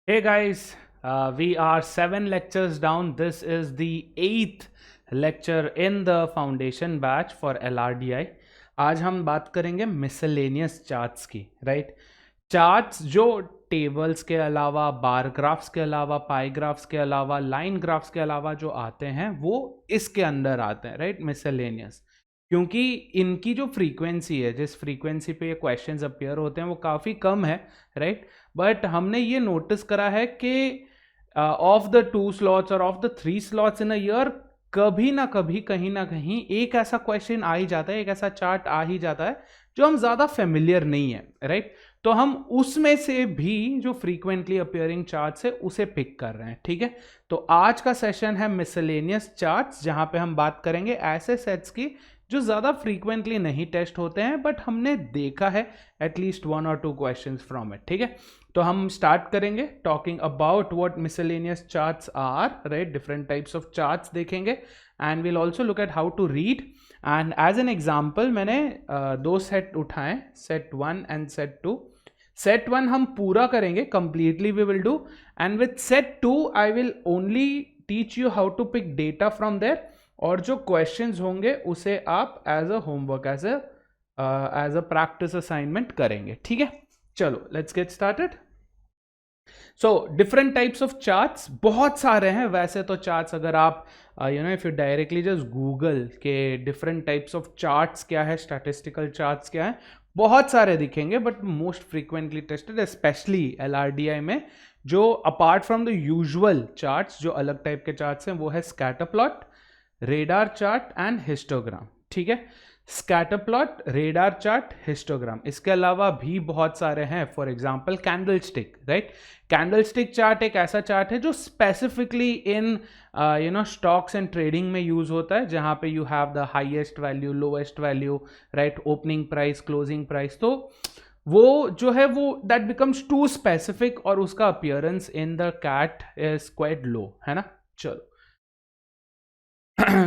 Hey guys, we are 7 lectures down. This is the 8th lecture in the foundation batch for LRDI. आज हम बात करेंगे miscellaneous charts की, right? Charts जो tables के अलावा, बार ग्राफ्स के अलावा, पाई ग्राफ्स के अलावा, लाइन ग्राफ्स के अलावा जो आते हैं वो इसके अंदर आते हैं, राइट? मिसलेनियस, क्योंकि इनकी जो फ्रीक्वेंसी है, जिस फ्रीक्वेंसी पे ये क्वेश्चंस अपीयर होते हैं वो काफ़ी कम है, राइट? बट हमने ये नोटिस करा है कि ऑफ द 2 स्लॉट्स और of the 3 slots in a year कभी ना कभी, कहीं ना कहीं एक ऐसा क्वेश्चन आ ही जाता है, एक ऐसा चार्ट आ ही जाता है जो हम ज़्यादा फेमिलियर नहीं है, राइट? तो हम उसमें से भी जो फ्रीक्वेंटली अपीयरिंग चार्ट्स है उसे पिक कर रहे हैं, ठीक है? तो आज का सेशन है मिसलेनियस चार्ट्स, जहां पे हम बात करेंगे ऐसे सेट्स की जो ज़्यादा फ्रीक्वेंटली नहीं टेस्ट होते हैं बट हमने देखा है एटलीस्ट 1 और 2 क्वेश्चंस फ्रॉम इट, ठीक है? तो हम स्टार्ट करेंगे talking about what miscellaneous charts are, right? Different types of charts देखेंगे and will also look at how to read. And as an example मैंने 2 सेट उठाए, सेट 1 एंड सेट 2। सेट 1 हम पूरा करेंगे, completely we will do, and with set 2 I will only teach you how to pick data from there, और जो questions होंगे उसे आप as a homework, as a practice assignment करेंगे, ठीक है? चलो let's get started. So different types of charts बहुत सारे हैं वैसे तो चार्ट्स, अगर आप if you directly just Google के डिफरेंट टाइप्स ऑफ चार्ट्स क्या है, स्टैटिस्टिकल चार्ट्स क्या है, बहुत सारे दिखेंगे, but most frequently tested specially LRDI में जो apart from the usual charts, जो अलग टाइप के चार्ट्स हैं वो है scatter plot, radar chart and histogram, ठीक है? Scatter plot, radar chart, histogram, इसके अलावा भी बहुत सारे हैं। For example candlestick, right? Candlestick chart एक ऐसा चार्ट है जो specifically in stocks and trading में यूज होता है, जहां पे you have the highest value, lowest value, right? Opening price, closing price, तो वो जो है वो दैट बिकम्स टू स्पेसिफिक और उसका appearance in the CAT is quite low, है ना? चलो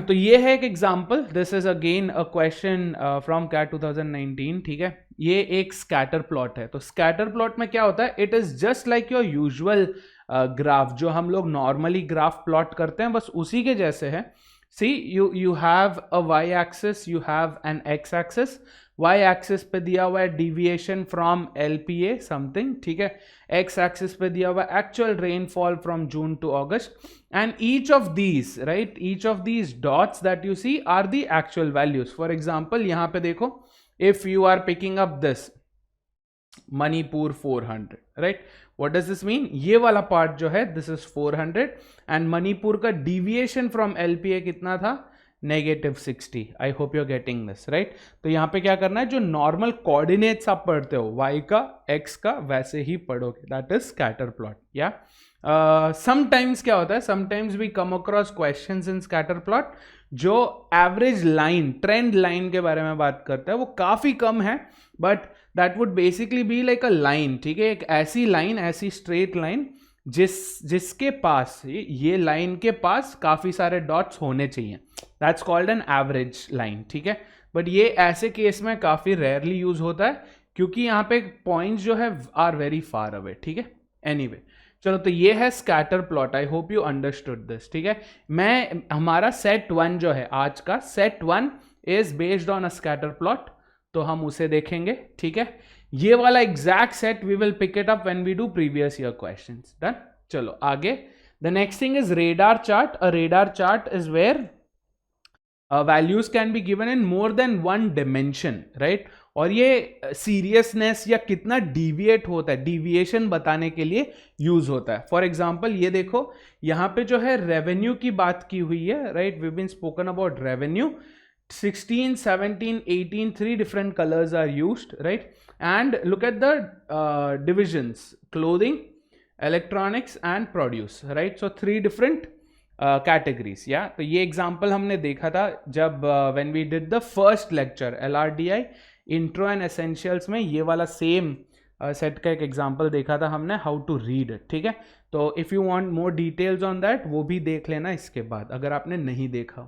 तो ये है एक example, this is again a question from CAT 2019, ठीक है? ये एक स्कैटर प्लॉट है। तो स्कैटर प्लॉट में क्या होता है, it is just like your usual graph, जो हम लोग नॉर्मली ग्राफ प्लॉट करते हैं, बस उसी के जैसे है। See you have a Y axis, you have an X axis. Y axis पे दिया हुआ है डिविएशन फ्रॉम LPA समथिंग, ठीक है? एक्स एक्सिस पे दिया हुआ actual rainfall from June to August, and each of these, right, each of these dots that you see are the actual values. For example, यहाँ पे देखो, if you are picking up this Manipur 400, right, what does this mean? ये वाला part जो है this is 400 and Manipur का deviation from LPA कितना था? -60. I hope you're getting this, right? तो यहाँ पे क्या करना है, जो नॉर्मल कोऑर्डिनेट्स आप पढ़ते हो y का, x का, वैसे ही पढ़ोगे, दैट इज स्कैटर प्लॉट, या? समटाइम्स क्या होता है, sometimes we come across questions in scatter plot जो एवरेज लाइन, ट्रेंड लाइन के बारे में बात करता है, वो काफी कम है, but that would basically be like a line, ठीक है? एक ऐसी लाइन, ऐसी स्ट्रेट लाइन जिसके पास, ये लाइन के पास काफी सारे डॉट्स होने चाहिए, that's called an average line, ठीक है? बट ये ऐसे केस में काफी रेयरली यूज होता है क्योंकि यहाँ पे पॉइंट्स जो है आर वेरी फार अवे, ठीक है? एनीवे, चलो तो ये है scatter plot. I hope you understood this, ठीक है? हमारा सेट 1 जो है आज का, set 1 is based on a scatter plot, तो हम उसे देखेंगे, ठीक है? ये वाला exact set we will pick it up when we do previous year questions. Done? चलो आगे। The next thing is radar chart. A radar chart is where values can be given in more then 1 dimension, right? और ये seriousness या कितना deviate होता है, deviation बताने के लिए यूज होता है। फॉर एग्जांपल ये देखो, यहाँ पे जो है रेवेन्यू की बात की हुई है, right? We been spoken about revenue, 16, 17, 18, 3 different colors are used, right? And look at the divisions: clothing, electronics and produce, right? So 3 different categories, yeah? तो ये example हमने देखा था जब when we did the first lecture LRDI intro and essentials में, ये वाला same set का एक एग्जाम्पल देखा था हमने, हाउ टू रीड इट, ठीक है? तो if you want more details on that वो भी देख लेना इसके बाद, अगर आपने नहीं देखा।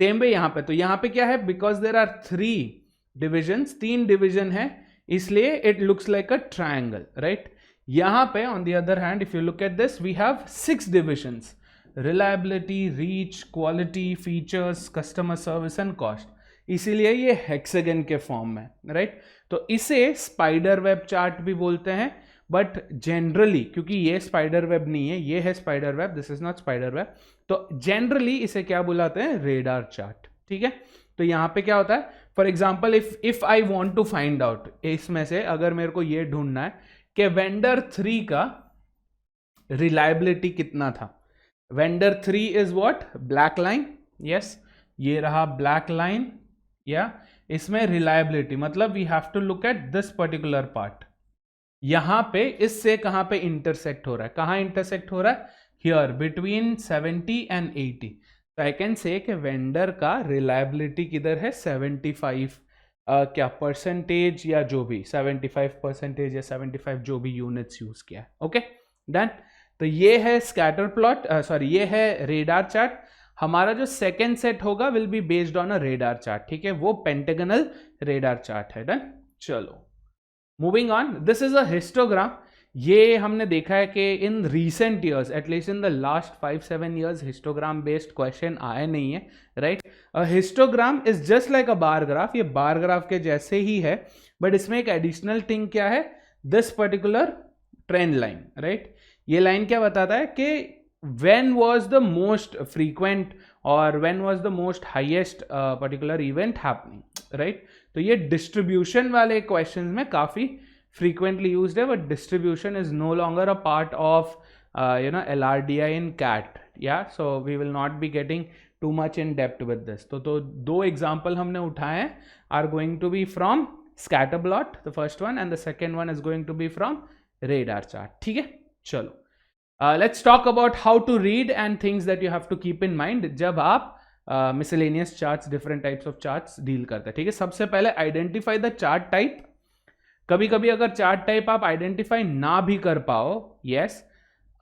सेम वे यहाँ पे, तो यहाँ पे क्या है, because there are 3 divisions, 3 division है, इसलिए it looks like a triangle, right? यहाँ पे on the other hand if you look at this we have 6 divisions, reliability, reach, quality, features, customer service and cost, इसीलिए ये hexagon के form में, right. तो इसे स्पाइडर वेब चार्ट भी बोलते हैं, बट जनरली क्योंकि ये स्पाइडर वेब नहीं है, ये है spider web, this is not spider web, तो जनरली इसे क्या बुलाते हैं, रेडार चार्ट, ठीक है। तो यहाँ पे क्या होता है, for example if I want to find out, इसमें से अगर मेरे को ये ढूंढना है कि वेंडर 3 का रिलायबिलिटी कितना था, vendor 3 is what, black line, yes, ये रहा ब्लैक लाइन, या इसमें रिलायबिलिटी मतलब we have to look at this particular part, यहां पे इससे कहां पे इंटरसेक्ट हो रहा है, कहां इंटरसेक्ट हो रहा है, हियर बिटवीन 70 एंड 80, तो आई कैन से कि वेंडर का रिलायबिलिटी किधर है, 75 क्या परसेंटेज या जो भी 75% या 75 जो भी यूनिट्स यूज किया है, ओके डन। तो ये है स्कैटर प्लॉट, सॉरी ये है रेडार चार्ट। हमारा जो सेकेंड सेट होगा will be based on a radar chart, ठीक है, वो पेंटागनल रेडार चार्ट है, डन। चलो moving on, this is a histogram. ये हमने देखा है कि in recent years, at least in the last 5-7 years, histogram based question आए नहीं है, right. Histogram is just like a bar graph, ये बार ग्राफ के जैसे ही है, बट इसमें एक एडिशनल थिंग क्या है, this particular trend line, right. ये लाइन क्या बताता है कि when was the most frequent और when was the most highest particular event happening, right। तो ये distribution वाले questions में काफी frequently used है, but distribution is no longer a part of LRDI in CAT, yeah, so we will not be getting too much in depth with this। तो दो example हमने उठाए हैं are going to be from scatter plot, the first one, and the second one is going to be from radar chart, ठीक है। चलो let's talk about how to read and things that you have to keep in mind जब आप miscellaneous charts, different types of charts deal करते हैं, ठीक है। सबसे पहले identify the chart type। कभी कभी अगर चार्ट टाइप आप आइडेंटिफाई ना भी कर पाओ, yes,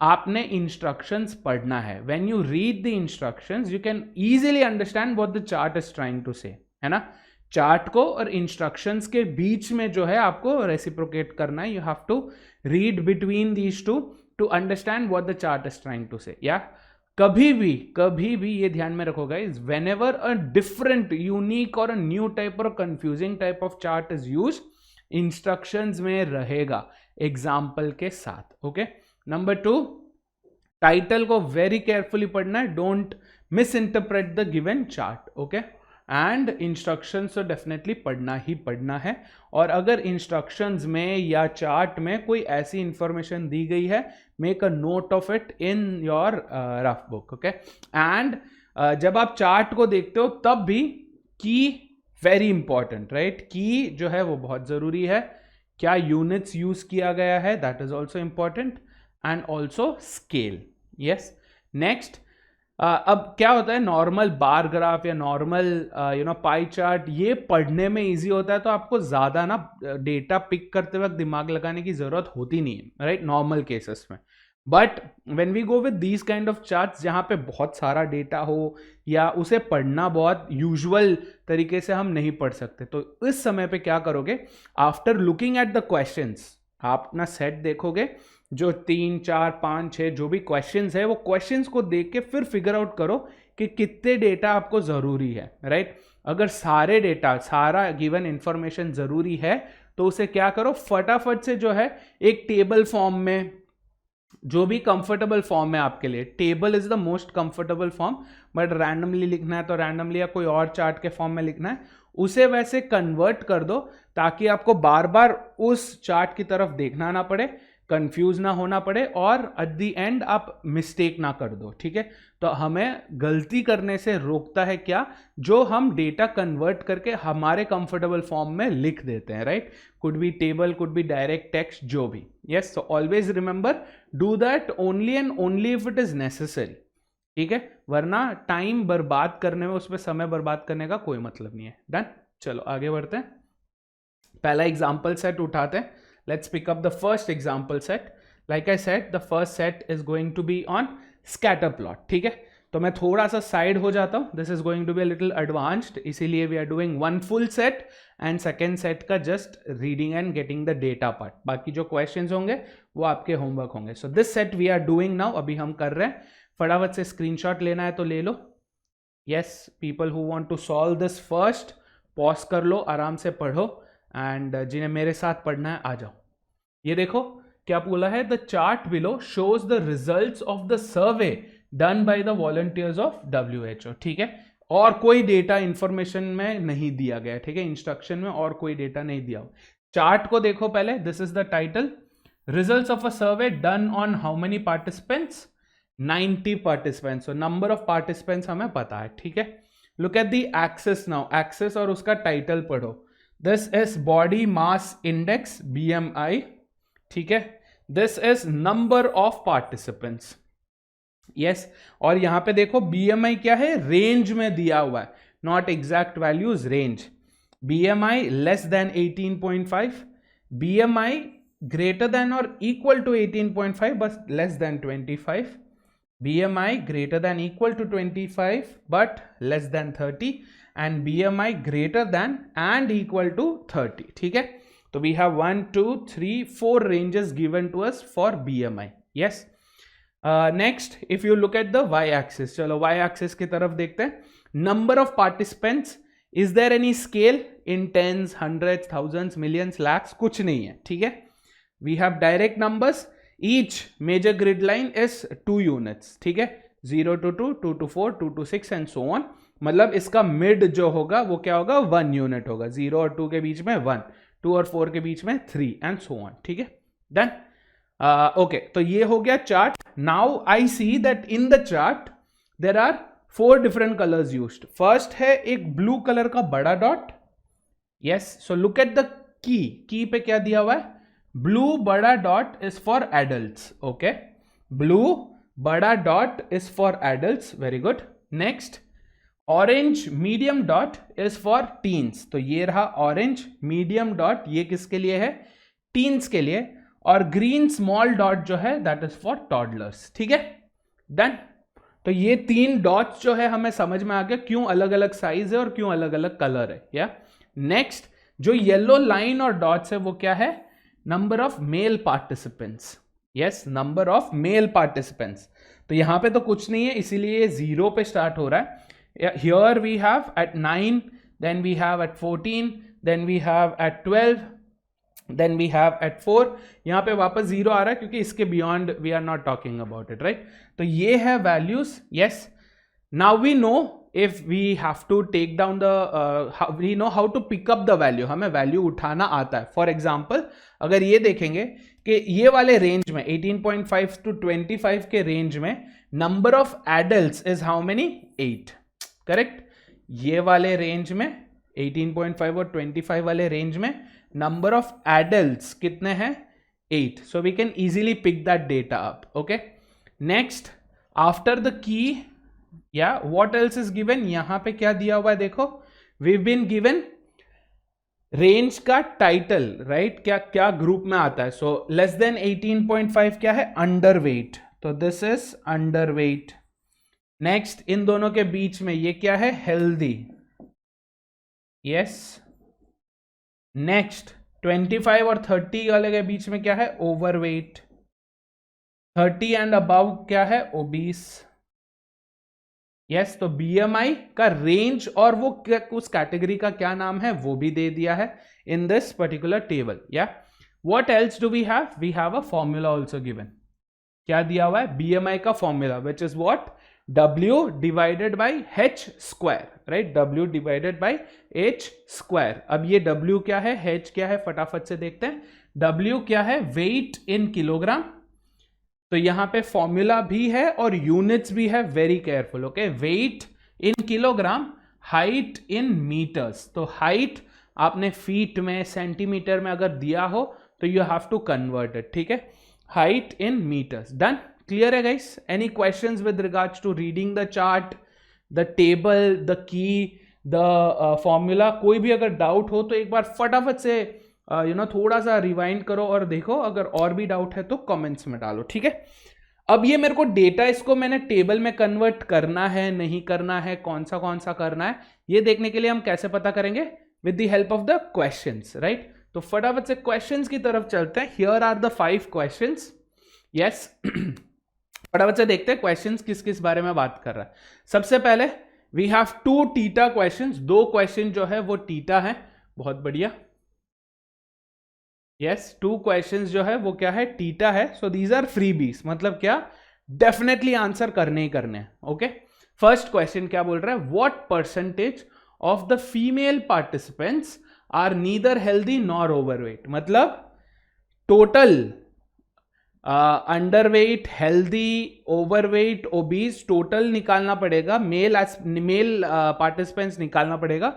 आपने इंस्ट्रक्शंस पढ़ना है। when you read the instructions you can easily understand what the chart is trying to say, है ना। चार्ट को और इंस्ट्रक्शंस के बीच में जो है आपको रेसिप्रोकेट करना है, you have to read between these two to understand what the chart is trying to say, या कभी भी ये ध्यान में रखो guys, whenever a different, unique और a new type और a confusing type of chart is used, instructions में रहेगा एग्जाम्पल के साथ, ओके। नंबर 2, टाइटल को वेरी केयरफुली पढ़ना है, don't miss interpret the given chart, okay. And instructions तो डेफिनेटली पढ़ना ही पढ़ना है, और अगर इंस्ट्रक्शंस में या चार्ट में कोई ऐसी इंफॉर्मेशन दी गई है, make a note of it in your rough book, okay. And जब आप चार्ट को देखते हो तब भी की वेरी इंपॉर्टेंट, राइट, की जो है वो बहुत ज़रूरी है, क्या यूनिट्स यूज किया गया है, that is also important, and also scale, yes. Next, अब क्या होता है, नॉर्मल बार ग्राफ या नॉर्मल पाई चार्ट ये पढ़ने में इजी होता है, तो आपको ज़्यादा ना डेटा पिक करते वक्त दिमाग लगाने की ज़रूरत होती नहीं है, राइट, नॉर्मल केसेस में। But when we go with these kind of charts जहाँ पे बहुत सारा डेटा हो या उसे पढ़ना बहुत यूजुअल तरीके से हम नहीं पढ़ सकते, तो इस समय पे क्या करोगे, after looking at the questions, आप अपना सेट देखोगे, जो 3, 4, 5, 6 जो भी क्वेश्चंस है, वो क्वेश्चंस को देख के फिर फिगर आउट करो कि कितने डेटा आपको ज़रूरी है, राइट। अगर सारे डेटा, सारा गिवन इंफॉर्मेशन ज़रूरी है तो उसे क्या करो, फटाफट से जो है एक टेबल फॉर्म में, जो भी कंफर्टेबल फॉर्म है आपके लिए, table is the most comfortable form, but randomly लिखना है तो रैंडमली या कोई और चार्ट के फॉर्म में लिखना है, उसे वैसे कन्वर्ट कर दो ताकि आपको बार बार उस चार्ट की तरफ देखना ना पड़े, कंफ्यूज ना होना पड़े, और एट द एंड आप मिस्टेक ना कर दो, ठीक है। तो हमें गलती करने से रोकता है क्या, जो हम डेटा कन्वर्ट करके हमारे कंफर्टेबल फॉर्म में लिख देते हैं, right, could be table, could be direct text, जो भी, yes. So always remember, do that only and only if it is necessary, ठीक है, वरना टाइम बर्बाद करने में, उसमें समय बर्बाद करने का कोई मतलब नहीं है, डन। चलो आगे बढ़ते हैं, पहला एग्जाम्पल सेट उठाते हैं। Let's pick up the first example set. Like I said, the first set is going to be on scatter plot, ठीक है। तो मैं थोड़ा सा साइड हो जाता हूँ, this is going to be a little advanced, इसीलिए we are doing one full set and second set का just reading and getting the data part, बाकी जो क्वेश्चंस होंगे वो आपके होमवर्क होंगे. So this set we are doing now, अभी हम कर रहे हैं. फटाफट से स्क्रीनशॉट लेना है तो ले लो. Yes, people who want to solve this first, pause कर लो, आराम से पढ़ो, एंड जिन्हें मेरे साथ पढ़ना है आ जाओ. ये देखो क्या बोला है, the chart below shows the results of the survey done by the volunteers of WHO. ठीक है, और कोई डेटा इंफॉर्मेशन में नहीं दिया गया. ठीक है, इंस्ट्रक्शन में और कोई डेटा नहीं दिया. चार्ट को देखो पहले, this is the title, results of a survey done on how many participants, 90 participants. So number of participants हमें पता है. ठीक है, look at the axes now, axes और उसका टाइटल पढ़ो. This is body mass index BMI. ठीक है, this is number of participants. Yes, और यहां पे देखो BMI क्या है, रेंज में दिया हुआ है, not exact values, range. BMI less than 18.5, BMI greater than और इक्वल टू 18.5 बस less than 25, BMI greater than equal to 25 but less than 30, and BMI greater than and equal to 30. ठीक है, तो we have 1 2 3 4 ranges given to us for BMI. Yes. Next, if you look at the y-axis, चलो y-axis की तरफ देखते हैं. Number of participants, is there any scale in tens, hundreds, thousands, millions, lakhs? कुछ नहीं है. ठीक है, we have direct numbers. Each major grid line is 2 units. ठीक है, 0 to 2, 2 to 4, 2 to 6 and so on. मतलब इसका मिड जो होगा वो क्या होगा, 1 यूनिट होगा. 0 और 2 के बीच में 1, 2 और 4 के बीच में 3 एंड सो ऑन. ठीक है, डन. ओके, तो ये हो गया chart. Now I see that in the chart there are 4 different colours used. First है एक ब्लू कलर का बड़ा dot. Yes, so look at the key पे क्या दिया हुआ है, blue बड़ा dot is for adults. Okay, blue बड़ा dot is for adults. Very good. Next, orange medium dot is for teens. तो ये रहा orange medium dot, ये किसके लिए है, teens के लिए. और green small dot जो है that is for toddlers. ठीक है, done. तो ये 3 dots जो है हमें समझ में आ गया क्यों अलग अलग साइज है और क्यों अलग अलग कलर है. या नेक्स्ट, जो येलो लाइन और डॉट्स है वो क्या है, number of male participants. Yes, number of male participants. तो यहां पे तो कुछ नहीं है, इसीलिए 0 पे स्टार्ट हो रहा है. Here we have at 9, then we have at 14, then we have at 12, then we have at 4. यहां पे वापस 0 आ रहा है क्योंकि इसके beyond we are not talking about it, right. तो ये है values. Yes, now we know if we have to take down the we know how to pick up the value. हमें वैल्यू उठाना आता है. फॉर एग्जाम्पल अगर ये देखेंगे कि ये वाले रेंज में 18.5 to 25 के रेंज में number of adults is how many, 8. Correct, ये वाले रेंज में 18.5 और 25 वाले रेंज में नंबर ऑफ एडल्ट्स कितने हैं, 8. So we can easily pick that data up. Okay, next, after the key या व्हाट एल्स इज गिवन, यहां पे क्या दिया हुआ है देखो, वी बीन गिवन रेंज का टाइटल, राइट. क्या ग्रुप में आता है. सो लेस देन 18.5 क्या है, अंडर वेट. तो this is underweight. Next, इन दोनों के बीच में ये क्या है, हेल्दी. यस, नेक्स्ट 25 और 30 वाले के बीच में क्या है, ओवरवेट. 30 एंड अबव क्या है, ओबीस. यस, तो BMI का रेंज और वो उस कैटेगरी का क्या नाम है वो भी दे दिया है इन दिस पर्टिकुलर टेबल. या what else do we have, we have a formula also given. क्या दिया हुआ है, BMI का formula which is what, W divided by H square, right. W divided by H square. अब ये W क्या है, H क्या है, फटाफट से देखते हैं. W क्या है, वेट इन किलोग्राम. तो यहां पे फॉर्मूला भी है और यूनिट्स भी है, very careful. Okay, weight in kilogram, height in metres. तो हाइट आपने फीट में, सेंटीमीटर में अगर दिया हो तो you have to convert it. ठीक है, height in metres. Done, clear है guys. Any questions with regards to reading the chart, the table, the key, the formula? कोई भी अगर डाउट हो तो एक बार फटाफट से थोड़ा सा रिवाइंड करो और देखो. अगर और भी डाउट है तो कमेंट्स में डालो. ठीक है, अब ये मेरे को डेटा, इसको मैंने टेबल में कन्वर्ट करना है नहीं करना है, कौन सा करना है, ये देखने के लिए हम कैसे पता करेंगे? With the help of the questions, right? तो फटाफट से क्वेश्चंस की तरफ चलते हैं. Here are the 5 questions. Yes, फटाफट से देखते हैं क्वेश्चंस किस किस बारे में बात कर रहा है. सबसे पहले we have 2 theta questions. 2 question जो है वो थीटा है. बहुत बढ़िया. यस, 2 क्वेश्चंस जो है वो क्या है? थीटा है. So these are freebies. मतलब क्या? डेफिनेटली आंसर करने ही करने हैं. ओके, फर्स्ट क्वेश्चन क्या बोल रहा है? What percentage of the female participants are neither healthy nor overweight. मतलब total underweight, healthy, overweight, obese, total निकालना पड़ेगा. मेल पार्टिसिपेंट्स निकालना पड़ेगा.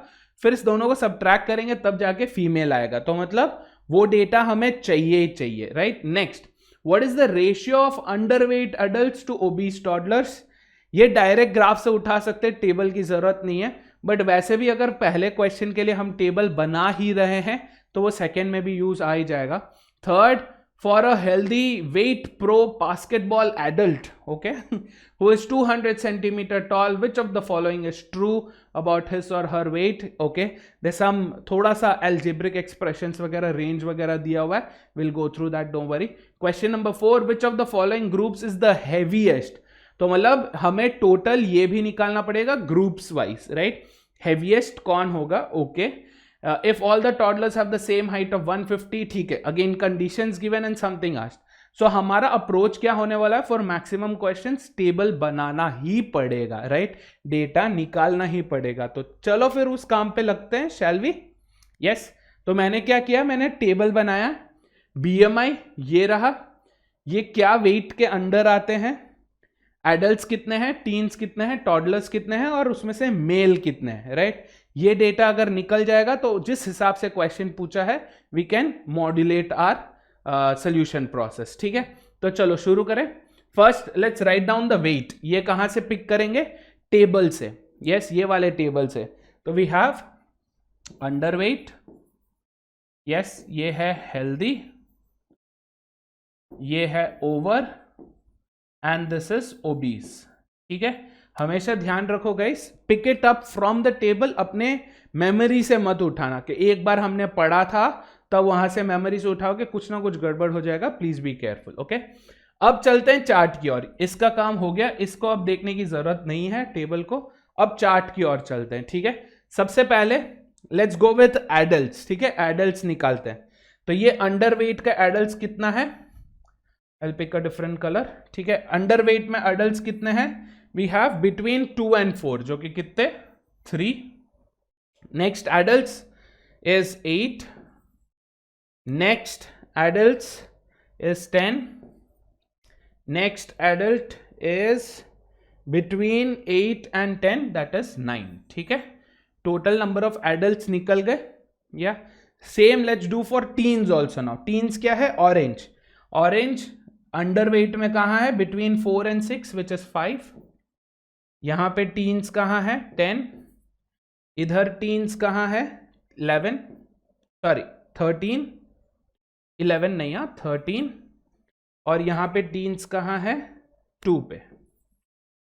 फिर इस दोनों को सब्ट्रैक्ट करेंगे तब जाके फीमेल आएगा. तो मतलब वो डेटा हमें चाहिए ही चाहिए, right? Next, what is the ratio of underweight adults to obese toddlers. ये डायरेक्ट ग्राफ से उठा सकते हैं, टेबल की जरूरत नहीं है. बट वैसे भी अगर पहले क्वेश्चन के लिए हम टेबल बना ही रहे हैं तो वो सेकेंड में भी यूज आ ही जाएगा. Third, for a healthy weight pro basketball adult, okay, who is 200 centimeter tall, which of the following is true about his or her weight? Okay, there's some थोड़ा सा algebraic expressions वगैरह, range वगैरह दिया हुआ है. We'll go through that, don't worry. Question number 4, which of the following groups is the heaviest? तो मतलब हमें टोटल ये भी निकालना पड़ेगा ग्रुप्स वाइज, राइट? हेवीएस्ट कौन होगा? Okay. If all the toddlers have the same height of 150, ठीक है. Again conditions given and something asked. So हमारा अप्रोच क्या होने वाला है? फॉर मैक्सिमम क्वेश्चंस टेबल बनाना ही पड़ेगा, राइट? डेटा निकालना ही पड़ेगा. तो चलो फिर उस काम पे लगते हैं, शैल वी? यस. तो मैंने क्या किया? मैंने टेबल बनाया. बीएमआई ये रहा. ये क्या वेट के अंडर आते हैं? एडल्ट्स कितने हैं, टीन्स कितने हैं, टॉडलर्स कितने हैं, और उसमें से मेल कितने हैं, राइट? ये डेटा अगर निकल जाएगा तो जिस हिसाब से क्वेश्चन पूछा है we can modulate our solution process. ठीक है, तो चलो शुरू करें. First let's write down the weight. ये कहां से पिक करेंगे? टेबल से. यस, ये वाले टेबल से. तो वी हैव अंडरवेट. यस, ये है हेल्दी, ये है over, and this is obese. ठीक है, हमेशा ध्यान रखो guys, pick it up from the table. अपने मेमोरी से मत उठाना कि एक बार हमने पढ़ा था तब वहां से मेमोरी से उठाओ कि कुछ ना कुछ गड़बड़ हो जाएगा. Please be careful. ओके, अब चलते हैं चार्ट की ओर. इसका काम हो गया, इसको अब देखने की जरूरत नहीं है टेबल को. अब चार्ट की ओर चलते हैं. ठीक है, सबसे पहले लेट्स गो विथ एडल्ट्स. ठीक है, एडल्ट्स निकालते हैं. तो ये अंडरवेट का एडल्ट्स कितना है? I will pick a different colour. ठीक है, अंडरवेट में एडल्ट्स कितने हैं? वी हैव बिटवीन 2 and 4, जो कि कितने? 3. Next adults is 8. Next adults is 10. Next adult is between 8 and 10, that is 9. ठीक है, टोटल नंबर ऑफ एडल्ट्स निकल गए. या same let's do for teens also now. Teens क्या है? ऑरेंज. ऑरेंज अंडरवेट में कहां है? Between 4 and 6, which is 5. यहां पे टीन्स कहां है? 10. इधर टीन्स कहां है? 11, सॉरी 13. 11 नहीं, 13. और यहां पे टीन्स कहां है? 2 पे.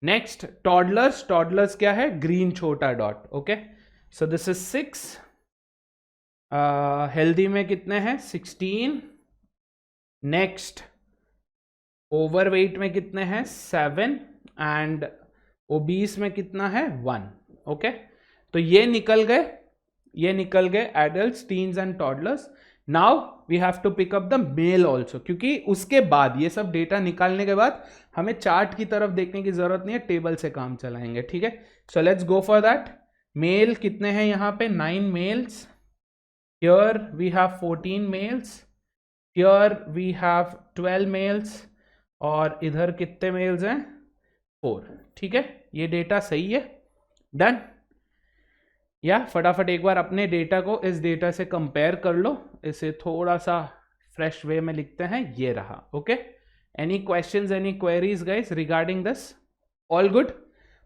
Next toddlers. टॉडलर्स क्या है? ग्रीन छोटा dot. Okay, so this is 6. Healthy में कितने हैं? 16. नेक्स्ट ओवरवेट में कितने हैं? 7. एंड ओबीस में कितना है? 1. ओके, तो ये निकल गए adults, teens and toddlers. Now we have to pick up the male also, क्योंकि उसके बाद ये सब डेटा निकालने के बाद हमें चार्ट की तरफ देखने की जरूरत नहीं है, टेबल से काम चलाएंगे. ठीक है, so let's go for that. Male कितने हैं यहाँ पे? 9 males. Here we have 14 males. Here we have 12 males. और इधर कितने मेल्स हैं? 4. ठीक है, ये डेटा सही है. डन. या फटाफट एक बार अपने डेटा को इस डेटा से कंपेयर कर लो. इसे थोड़ा सा फ्रेश वे में लिखते हैं. ये रहा. Okay, any questions, any queries guys regarding this? All good.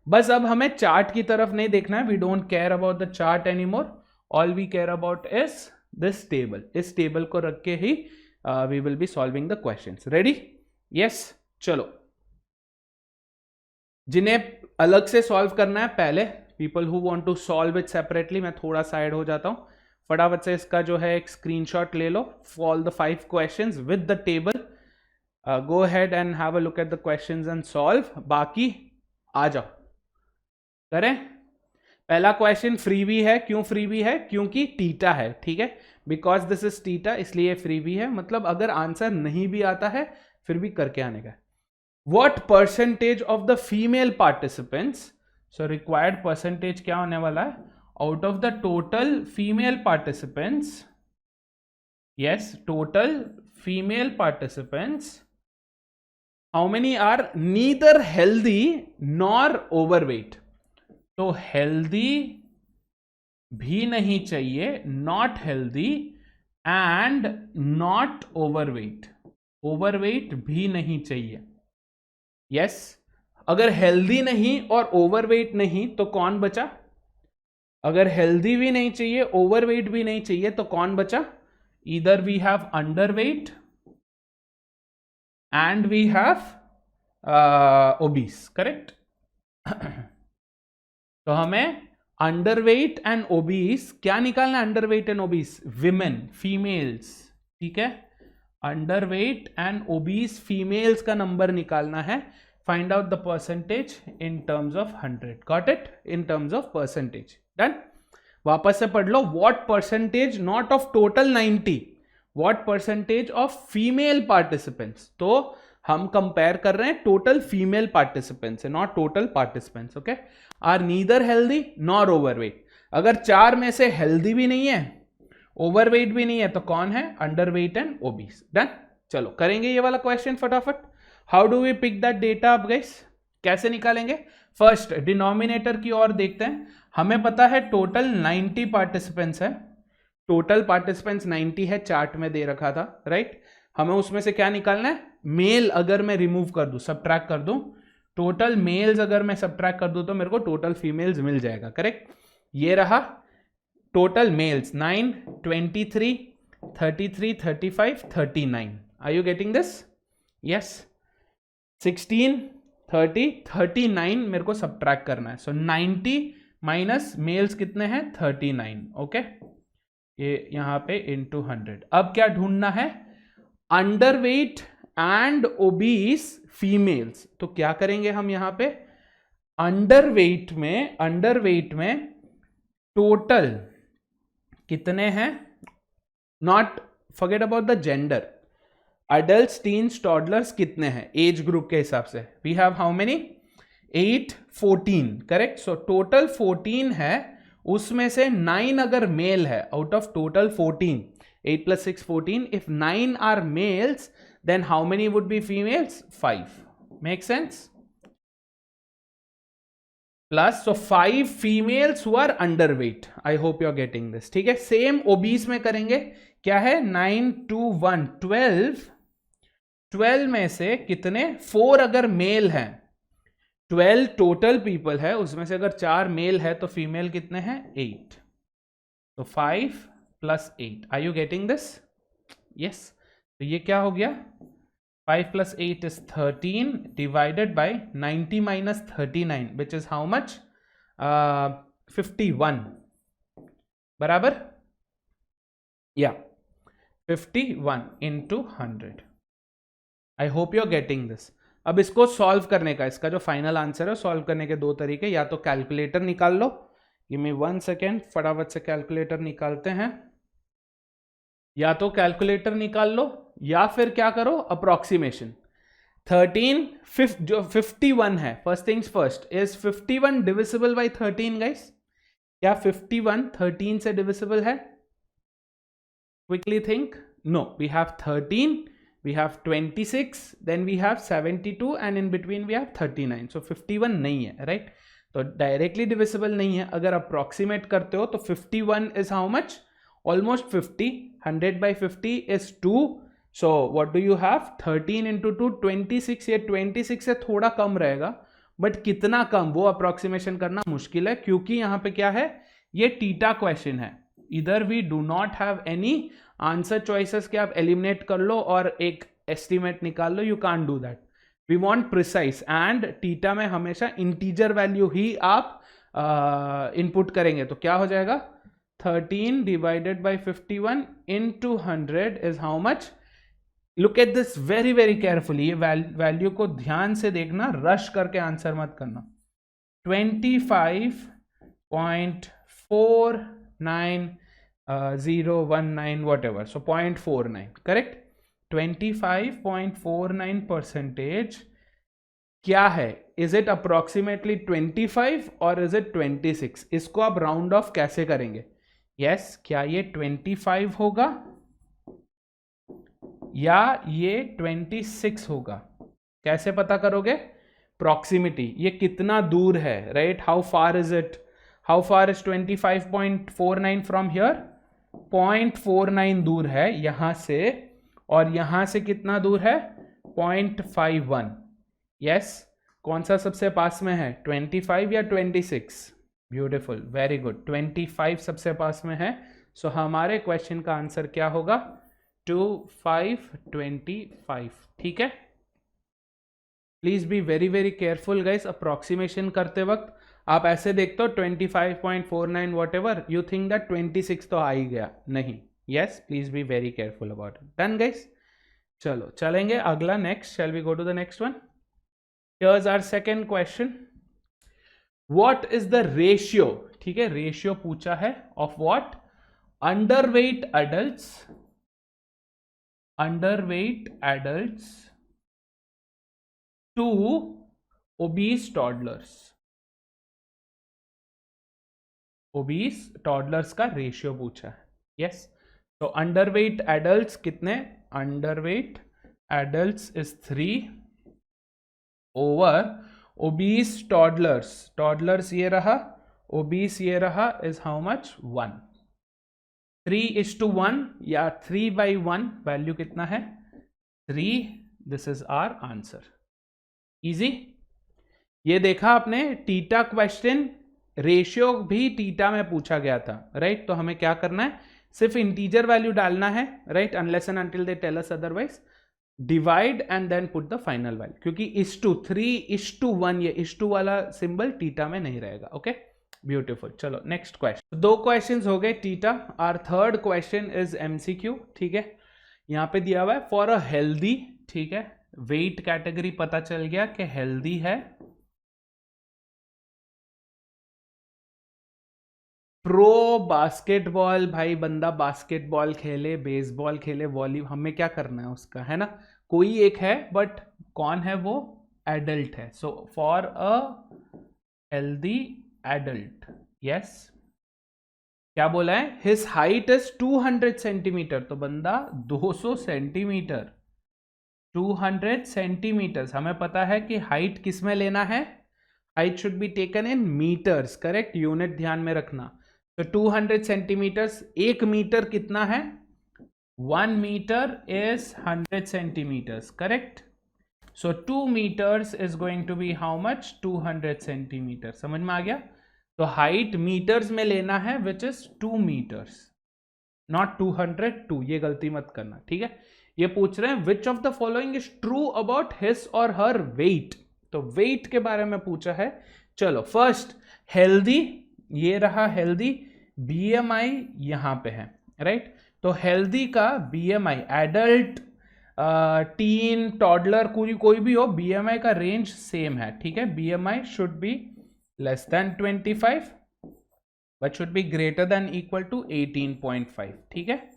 बस अब हमें चार्ट की तरफ नहीं देखना है. We don't care about the chart any more. All we care about is this table. इस टेबल को रख के ही we will be solving the questions. Ready? Yes, चलो जिन्हें अलग से सॉल्व करना है पहले, people who want to solve it separately, मैं थोड़ा साइड हो जाता हूँ, फटाफट से इसका जो है एक स्क्रीनशॉट ले लो for the 5 questions with the table, go ahead and have a look at the questions and solve, बाकी आ जाओ करें। पहला क्वेश्चन फ्री भी है, क्यों फ्री भी है? क्योंकि टीटा है, ठीक है, बिकॉज दिस इज टीटा, इसलिए फ्री भी है, मतलब अगर आंसर नहीं भी आता है फिर भी करके आने का। What percentage of the female participants, so required percentage क्या होने वाला है? Out of the total female participants, yes, total female participants, how many are neither healthy nor overweight? तो healthy भी नहीं चाहिए, not healthy and not overweight, overweight भी नहीं चाहिए। यस, अगर हेल्दी नहीं और ओवरवेट नहीं तो कौन बचा? अगर हेल्दी भी नहीं चाहिए, ओवरवेट भी नहीं चाहिए तो कौन बचा? Either we have underweight and we have obese, correct? तो हमें अंडरवेट एंड ओबीस क्या निकालना है? Underweight and obese women, females, ठीक है, अंडरवेट एंड ओबीस फीमेल्स का नंबर निकालना है। Find out the percentage in terms of 100, got it? In terms of percentage, done. वापस से पढ़ लो, what percentage not of total 90, what percentage of female participants, तो हम कंपेयर कर रहे हैं total female participants, not total participants, okay, are neither healthy nor overweight. अगर 4 में से हेल्दी भी नहीं है, ओवरवेट भी नहीं है, तो कौन है? Underweight and obese, done. चलो करेंगे ये वाला क्वेश्चन फटाफट। How do we pick that data up guys? कैसे निकालेंगे? फर्स्ट डिनोमिनेटर की ओर देखते हैं। हमें पता है टोटल 90 पार्टिसिपेंट्स है, टोटल पार्टिसिपेंट्स 90 है, चार्ट में दे रखा था, राइट? हमें उसमें से क्या निकालना है? मेल अगर मैं रिमूव कर दूं, सबट्रैक्ट कर दूं, टोटल मेल्स अगर मैं सबट्रैक्ट कर दूं तो मेरे को टोटल फीमेल्स मिल जाएगा, करेक्ट? ये रहा total males 9, 23, 33, 35, 39। Are you getting this? Yes, 16, 30, 39 मेरे को सबट्रैक्ट करना है। सो 90 माइनस मेल्स कितने हैं? 39, ओके, ये यहां पे इनटू 100। अब क्या ढूंढना है? Underweight and obese females. तो क्या करेंगे हम यहां पे? अंडरवेट में टोटल कितने हैं? Not forget about the gender, adults, teens, toddlers कितने हैं एज ग्रुप के हिसाब से? We have how many? 8, 14, correct? So total 14 है, उसमें से 9 अगर मेल है, out of total 14, 8 plus 6 14, if 9 are males then how many would be females? 5. Make sense? Plus, so 5 females who are underweight. I hope you are getting this. ठीक है, same obese में करेंगे। क्या है? 9, 2, 1, 12, 12 में से कितने? 4 अगर मेल हैं, 12 टोटल पीपल है, उसमें से अगर 4 मेल है तो फीमेल कितने हैं? 8। तो 5 plus 8. Are you getting this? Yes. तो ये क्या हो गया? 5 plus 8 is 13 divided by 90 minus 39, which is how much? 51. बराबर? Yeah. 51 into 100. I hope you are getting this. अब इसको सॉल्व करने का, इसका जो फाइनल आंसर है सॉल्व करने के 2 तरीके, या तो कैलकुलेटर निकाल लो, गिव मी 1 सेकेंड, फटाफट से कैलकुलेटर निकालते हैं, या तो कैलकुलेटर निकाल लो या फिर क्या करो? अप्रोक्सीमेशन। 13, जो 51 है, first things first, is 51 divisible by 13 guys? क्या 51 13 से डिविजिबल है? Quickly think. No, we have 13, we have 26, then we have 72 and in between we have 39, so 51 नहीं है, right? तो डायरेक्टली डिविजिबल नहीं है। अगर अप्रोक्सीमेट करते हो तो 51 is how much? Almost 50. 100 by 50 is 2. So what do you have? 13 into 2, 26। ये 26 से थोड़ा कम रहेगा, बट कितना कम वो अप्रोक्सीमेशन करना मुश्किल है, क्योंकि यहाँ पे क्या है? ये टीटा क्वेश्चन है। इधर we do not have any answer choices कि आप एलिमिनेट कर लो और एक एस्टिमेट निकाल लो, you can't do that. We want precise, and TITA में हमेशा इंटीजर वैल्यू ही आप इनपुट करेंगे। तो क्या हो जाएगा, 13 divided by 51 into 100 is how much. Look at this very very carefully, ये वैल्यू को ध्यान से देखना, रश करके आंसर मत करना। 25.49019 whatever, so 0.49 correct। 25.49% क्या है, इज इट अप्रोक्सीमेटली 25 और इज इट 26? इसको आप राउंड ऑफ कैसे करेंगे? यस, क्या ये 25 होगा या ये 26 होगा? कैसे पता करोगे? प्रॉक्सिमिटी, ये कितना दूर है, right? How far is it? How far is 25.49 from here? 0.49 दूर है यहां से, और यहां से कितना दूर है? 0.51। यस, कौन सा सबसे पास में है, 25 या 26? ब्यूटिफुल, वेरी गुड, 25 सबसे पास में है। सो हमारे क्वेश्चन का आंसर क्या होगा? 2525। ठीक है, please be very very careful guys. Approximation करते वक्त आप ऐसे देखते हो 25.49 whatever, you think that 26 तो आ ही गया, नहीं। Yes, please be very careful about it. Done guys, चलो चलेंगे अगला, next. Shall we go to the next one? Here's our second question, what is the ratio, ठीक है, रेशियो पूछा है, of what? Underweight adults to obese toddlers का ratio पूछा है। यस, तो अंडरवेट एडल्ट्स कितने? Underweight adults is 3 over obese toddlers ये रहा, ओबीस ये रहा, इज हाउ मच? 1। 3:1 या 3/1, वैल्यू कितना है? 3। This is our answer. Easy, ये देखा आपने, टीटा क्वेश्चन रेशियो भी टीटा में पूछा गया था, राइट? तो हमें क्या करना है, सिर्फ इंटीजर वैल्यू डालना है, right? Unless and until they tell us otherwise, divide and then put the final value, क्योंकि 3:1 ये इस टू वाला सिंबल टीटा में नहीं रहेगा। Okay, beautiful. चलो नेक्स्ट क्वेश्चन, 2 क्वेश्चंस हो गए theta. Our third question is MCQ. ठीक है, यहां पे दिया हुआ है फॉर अ हेल्दी, ठीक है, वेट कैटेगरी पता चल गया कि हेल्दी है, प्रो बास्केटबॉल, भाई बंदा बास्केटबॉल खेले, बेसबॉल खेले, वॉलीबॉल, हमें क्या करना है उसका, है ना? कोई एक है, बट कौन है वो? एडल्ट है। So for a healthy adult, yes, क्या बोला है? हिज हाइट इज 200 सेंटीमीटर, तो बंदा 200 सेंटीमीटर, 200 सेंटीमीटर्स। हमें पता है कि हाइट किस में लेना है, height should be taken in metres, correct? Unit ध्यान में रखना। तो 200 सेंटीमीटर्स, 1 मीटर कितना है? 1 metre is 100 centimetres, correct? So 2 metres is going to be how much? 200 centimetre. समझ में आ गया? तो हाइट मीटर्स में लेना है, विच इज 2 मीटर्स, नॉट 202, ये गलती मत करना, ठीक है? ये पूछ रहे हैं which of the following is true about his और हर वेट, तो वेट के बारे में पूछा है। चलो फर्स्ट हेल्दी, ये रहा हेल्दी, बीएमआई यहां पे है, राइट? तो हेल्दी का बीएमआई, एडल्ट, टीन, टॉडलर, कोई भी हो, बीएमआई का रेंज सेम है, ठीक है? BMI should be less than 25 but should be greater than equal to 18.5, ठीक है?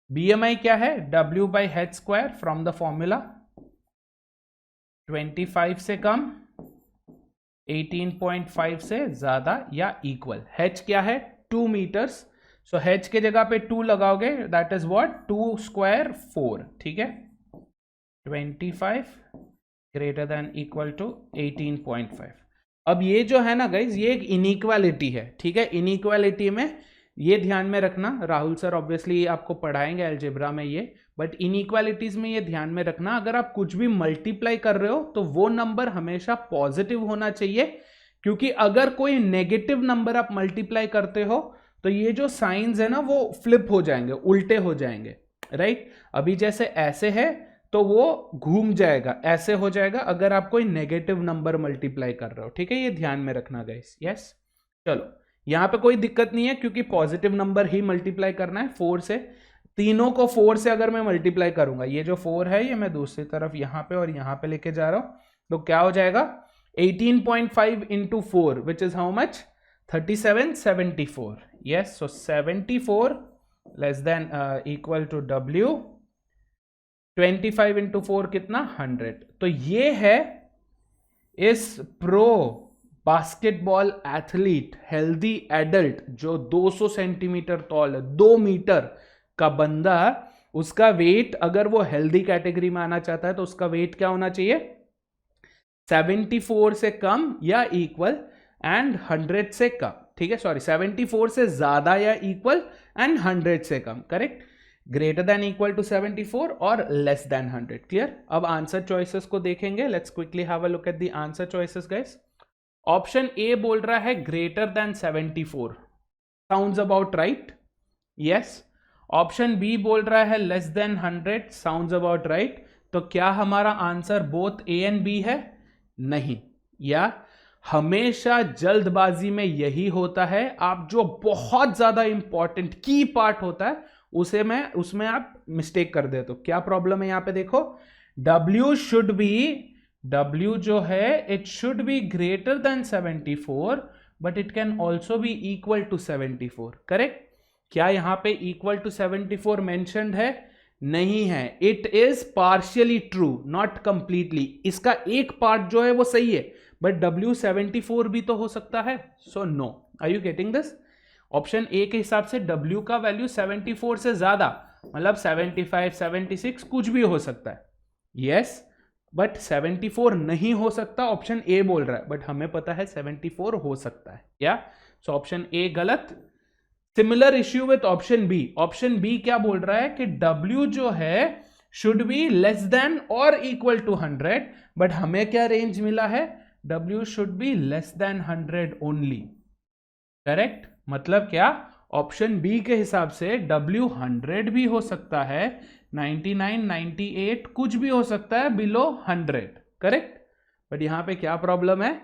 बीएमआई क्या है? W/H² फ्रॉम द फॉर्मूला, 25 से कम, 18.5 से ज्यादा या इक्वल। H क्या है? 2 मीटर्स, सो H के जगह पे 2 लगाओगे, दैट इज व्हाट? 2 स्क्वायर 4, ठीक है? 25 ग्रेटर देन इक्वल टू 18.5। अब ये जो है ना गाइज, ये एक इनइक्वालिटी है, ठीक है? इनइक्वालिटी में ये ध्यान में रखना, राहुल सर ऑब्वियसली आपको पढ़ाएंगे अलजेब्रा में ये, बट इनइक्वालिटीज में ये ध्यान में रखना, अगर आप कुछ भी मल्टीप्लाई कर रहे हो तो वो नंबर हमेशा पॉजिटिव होना चाहिए, क्योंकि अगर कोई नेगेटिव नंबर आप मल्टीप्लाई करते हो तो ये जो साइंस है ना वो फ्लिप हो जाएंगे, उल्टे हो जाएंगे, राइट? अभी जैसे ऐसे है तो वो घूम जाएगा, ऐसे हो जाएगा अगर आप कोई नेगेटिव नंबर मल्टीप्लाई कर रहे हो, ठीक है, ये ध्यान में रखना गाइस। यस, चलो यहां पे कोई दिक्कत नहीं है क्योंकि पॉजिटिव नंबर ही मल्टीप्लाई करना है 4 से। तीनों को 4 से अगर मैं मल्टीप्लाई करूंगा, ये जो 4 है ये मैं दूसरी तरफ यहां पे और यहां पे लेके जा रहा हूं, तो क्या हो जाएगा 18.5 into 4 which is how much 37, 74। Yes, so 74 less than equal to W। 25 into 4 कितना 100। तो ये है इस pro basketball athlete healthy adult जो 200 सेंटीमीटर तौल है, 2 मीटर का बंदा, उसका वेट अगर वो हेल्दी कैटेगरी में आना चाहता है तो उसका वेट क्या होना चाहिए 74 से कम या इक्वल एंड 100 से कम, ठीक है, सॉरी 74 से ज्यादा या इक्वल एंड 100 से कम, correct, greater than equal to 74 और लेस देन 100। क्लियर। अब आंसर चॉइसेस को देखेंगे, let's quickly have a look at the answer choices guys. Option A बोल रहा है greater than 74, sounds about right, yes. Option B बोल रहा है less than 100, sounds about right. तो क्या हमारा answer both A and B है? नहीं, या हमेशा जल्दबाजी में यही होता है, आप जो बहुत ज्यादा इंपॉर्टेंट की पार्ट होता है उसमें आप मिस्टेक कर देते हो। क्या प्रॉब्लम है यहां पे देखो, W शुड बी, W जो है it should be greater than 74 but it can also be equal to 74, correct. क्या यहां पे इक्वल टू 74 मेंशन्ड है? नहीं है, it is partially true not completely. इसका एक पार्ट जो है वो सही है बट W 74 भी तो हो सकता है, so no. Are you getting this? Option A के हिसाब से W का वैल्यू 74 से ज्यादा, मतलब 75, 76 कुछ भी हो सकता है, यस, बट 74 नहीं हो सकता, ऑप्शन ए बोल रहा है, बट हमें पता है 74 हो सकता है, या सो ऑप्शन ए गलत। Similar issue with option B. Option B क्या बोल रहा है कि W जो है शुड बी लेस देन और इक्वल टू 100, बट हमें क्या रेंज मिला है, W should be less than 100 only, correct. मतलब क्या, ऑप्शन बी के हिसाब से W 100 भी हो सकता है, 99, 98 कुछ भी हो सकता है बिलो 100, करेक्ट। बट यहां पे क्या प्रॉब्लम है,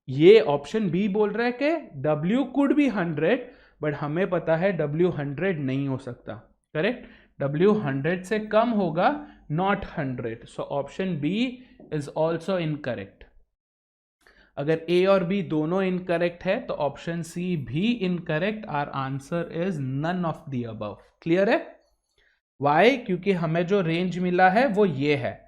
ये ऑप्शन बी बोल रहा है कि W कुड बी 100 बट हमें पता है W 100 नहीं हो सकता, करेक्ट। W 100 से कम होगा, not 100, so option B is also incorrect. अगर ए और बी दोनों इनकरेक्ट है तो ऑप्शन सी भी incorrect. Our answer is none of the above. Clear है? वाई? क्योंकि हमें जो रेंज मिला है वो ये है,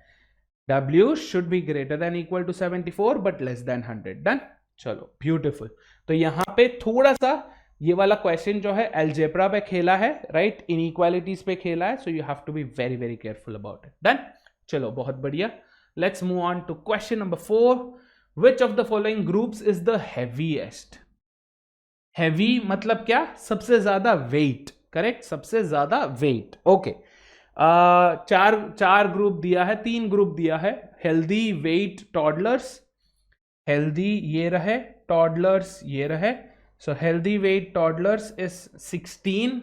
W should be greater than equal to 74 but less than 100। Done, चलो ब्यूटिफुल। तो यहां पे थोड़ा सा ये वाला क्वेश्चन जो है अलजेब्रा पे खेला है, राइट, इनइक्वालिटीज पे खेला है, so you have to be very very careful about it. Done, चलो बहुत बढ़िया। Let's move on to question number 4। Which of the following groups is the heaviest? Heavy मतलब क्या, सबसे ज्यादा वेट, करेक्ट, सबसे ज्यादा वेट, ओके। चार ग्रुप दिया है, 3 ग्रुप दिया है, हेल्दी, वेट, टॉडलर्स। हेल्दी ये रहे, टॉडलर्स ये रहे, so healthy weight toddlers is 16,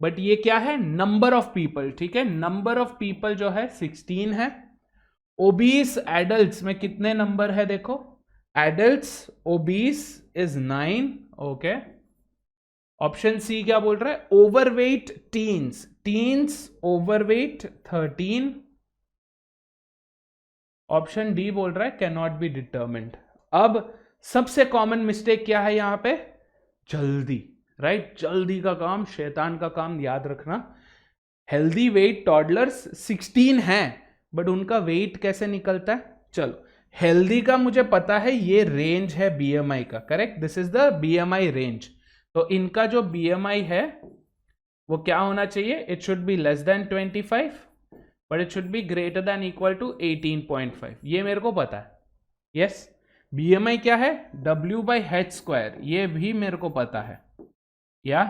but ये क्या है, नंबर ऑफ पीपल, ठीक है, नंबर ऑफ पीपल जो है 16 है। ओबीस एडल्ट्स में कितने नंबर है देखो, adults obese is 9, okay. Option C क्या बोल रहा है, overweight teens, teens overweight 13। Option D बोल रहा है कैन नॉट बी डिटर्मिन्ड। अब सबसे कॉमन मिस्टेक क्या है यहां पे, जल्दी, राइट, जल्दी का काम शैतान का काम, याद रखना। हेल्दी वेट टॉडलर्स 16 हैं बट उनका वेट कैसे निकलता है, चलो हेल्दी का मुझे पता है ये रेंज है BMI का, correct, this is the BMI range. तो इनका जो BMI है वो क्या होना चाहिए, it should be less than 25 but it should be greater than equal to 18.5, ये मेरे को पता है, यस। BMI क्या है, W/H², ये भी मेरे को पता है, या।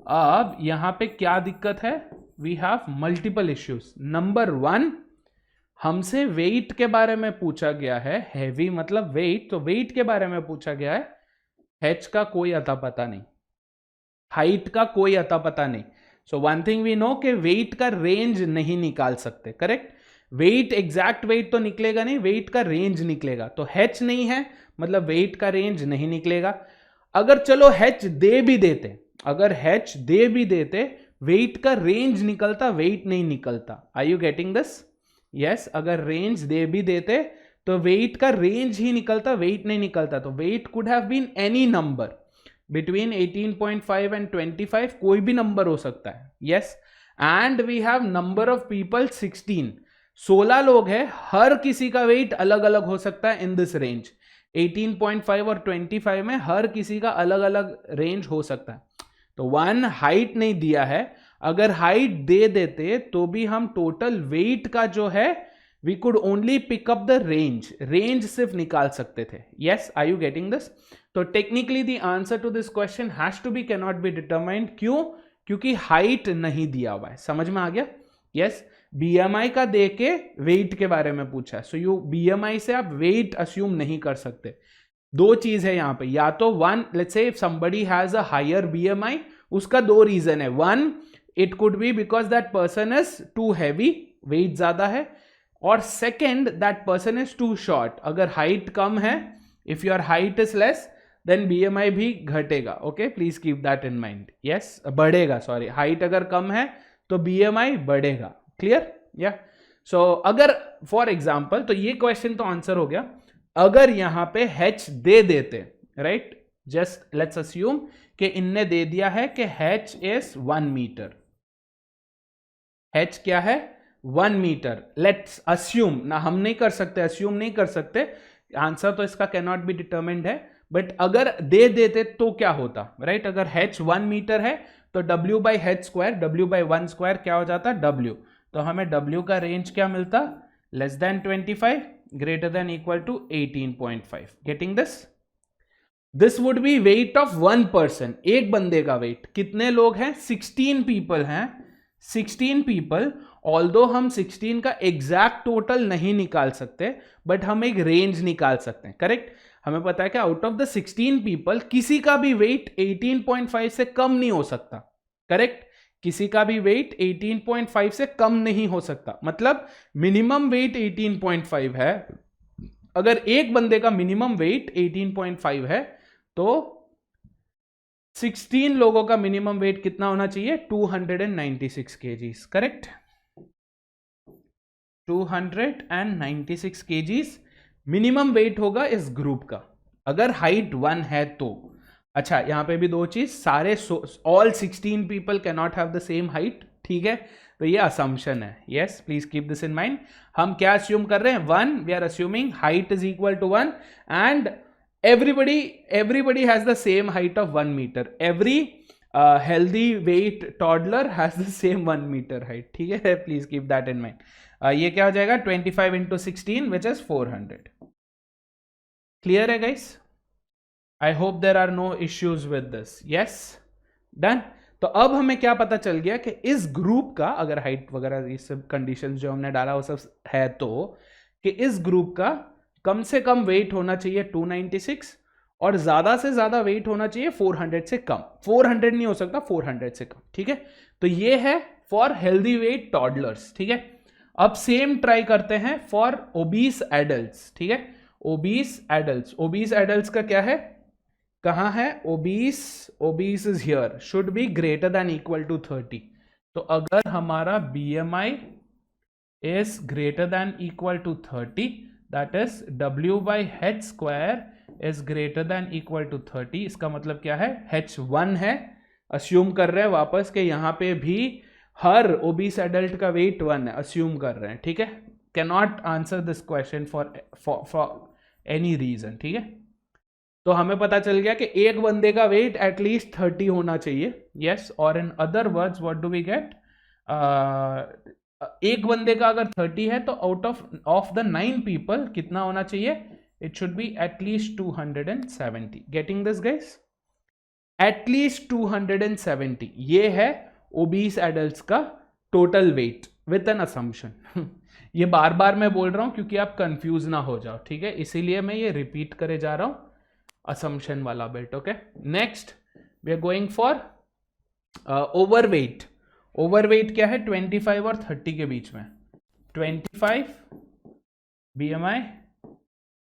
अब यहां पे क्या दिक्कत है, we have multiple issues. Number 1, हमसे वेट के बारे में पूछा गया है, हैवी मतलब वेट, तो वेट के बारे में पूछा गया है, H का कोई अता पता नहीं, हाइट का कोई अता पता नहीं। So one thing we know कि वेट का रेंज नहीं निकाल सकते, करेक्ट। वेट एग्जैक्ट वेट तो निकलेगा नहीं, वेट का रेंज निकलेगा। तो h नहीं है मतलब वेट का रेंज नहीं निकलेगा। अगर चलो h दे भी देते, अगर h दे भी देते, वेट का रेंज निकलता, वेट नहीं निकलता। Are you getting this? Yes, अगर रेंज दे भी देते तो वेट का रेंज ही निकलता, वेट नहीं निकलता। तो weight could have been any number between 18.5 and 25, कोई भी नंबर हो सकता है। Yes, and we have number of people 16, 16 लोग हैं, हर किसी का वेट अलग अलग हो सकता है इन दिस रेंज। 18.5 और 25 में हर किसी का अलग अलग रेंज हो सकता है। तो वन हाइट नहीं दिया है, अगर हाइट दे देते तो भी हम टोटल वेट का जो है we could only pick up the range, range सिर्फ निकाल सकते थे। Yes, are you getting this? तो technically the answer to this question has to be can not be determined. क्यों? क्योंकि हाइट नहीं दिया हुआ है। समझ में आ गया? यस, बीएमआई का दे के वेट के बारे में पूछा है, सो यू बीएमआई से आप वेट अस्यूम नहीं कर सकते। दो चीज है यहां पे, या तो one, let's say if somebody has a higher BMI, उसका दो रीजन है। One, it could be because that person is too heavy, weight ज्यादा है, और second that person is too short. अगर हाइट कम है, if your height is less, then BMI भी घटेगा। Okay, please keep that in mind. Yes, बढ़ेगा, sorry, height अगर कम है तो बीएमआई बढ़ेगा। क्लियर? या सो अगर फॉर एग्जाम्पल, तो ये क्वेश्चन तो आंसर हो गया। अगर यहां पे h दे देते, राइट, जस्ट लेट्स अस्यूम कि इनने दे दिया है कि h इज 1 मीटर। h क्या है? 1 मीटर। लेट्स अस्यूम ना, हम नहीं कर सकते, अस्यूम नहीं कर सकते, आंसर तो इसका कैन नॉट बी डिटरमिन्ड है, बट अगर दे देते तो क्या होता, राइट? अगर h 1 मीटर है तो w by h square, w by 1 square क्या हो जाता? w। तो हमें w का रेंज क्या मिलता? Less than 25, greater than equal to 18.5. Getting this? This would be weight of one person. एक बंदे का वेट। कितने लोग हैं? 16 पीपल हैं। 16 पीपल, ऑल्दो हम 16 का एग्जैक्ट टोटल नहीं निकाल सकते, बट हम एक रेंज निकाल सकते हैं। करेक्ट? हमें पता है कि आउट ऑफ द 16 पीपल किसी का भी वेट 18.5 से कम नहीं हो सकता। करेक्ट? किसी का भी वेट 18.5 से कम नहीं हो सकता, मतलब मिनिमम वेट 18.5 है। अगर एक बंदे का मिनिमम वेट 18.5 है तो 16 लोगों का मिनिमम वेट कितना होना चाहिए? 296 kgs. Correct? 296 kgs minimum weight होगा इस ग्रुप का, अगर हाइट 1 है तो। अच्छा, यहां पे भी दो चीज, सारे all 16 people can not have the same height. ठीक है, तो ये असम्पशन है। Yes, please keep this in mind. हम क्या अस्यूम कर रहे हैं? 1, we are assuming height is equal to 1 and everybody has the same height of 1 meter. Every healthy weight toddler has the same 1 meter height. ठीक है, please keep that in mind. ये क्या हो जाएगा? 25 into 16 which is 400. क्लियर है guys? I hope there are no issues with this. Yes? Done? तो अब हमें क्या पता चल गया कि इस ग्रुप का, अगर हाइट वगैरह ये सब कंडीशंस जो हमने डाला वो सब है, तो कि इस ग्रुप का कम से कम वेट होना चाहिए 296 और ज्यादा से ज्यादा वेट होना चाहिए 400 से कम। 400 नहीं हो सकता, 400 से कम। ठीक है, तो ये है फॉर हेल्दी वेट टॉडलर्स। ठीक है, अब सेम ट्राई करते हैं फॉर ओबीस एडल्ट्स। ठीक है, ओबीस एडल्ट्स, ओबीस एडल्ट्स का क्या है? कहां है obese? Obese is here, should be greater than equal to 30। तो अगर हमारा BMI is greater than equal to 30, that is w by h square is greater than equal to 30। इसका मतलब क्या है? h1 है, अस्यूम कर रहे हैं वापस के यहां पे भी हर ओबीस एडल्ट का वेट 1 है, अस्यूम कर रहे हैं। ठीक है, can not answer this question for any reason. ठीक है, तो हमें पता चल गया कि एक बंदे का वेट एटलीस्ट 30 होना चाहिए। यस, और in other words what do we get? एक बंदे का अगर 30 है तो आउट ऑफ द 9 पीपल कितना होना चाहिए? It should be at least 270। Getting this guys? At least 270, ये है ओबीस एडल्ट्स का total weight with an assumption. ये बार बार मैं बोल रहा हूं क्योंकि आप कंफ्यूज ना हो जाओ। ठीक है, इसीलिए मैं ये रिपीट करे जा रहा हूं, assumption वाला bit. Okay, next we are going for overweight. overweight क्या है? 25 और 30 के बीच में। 25, BMI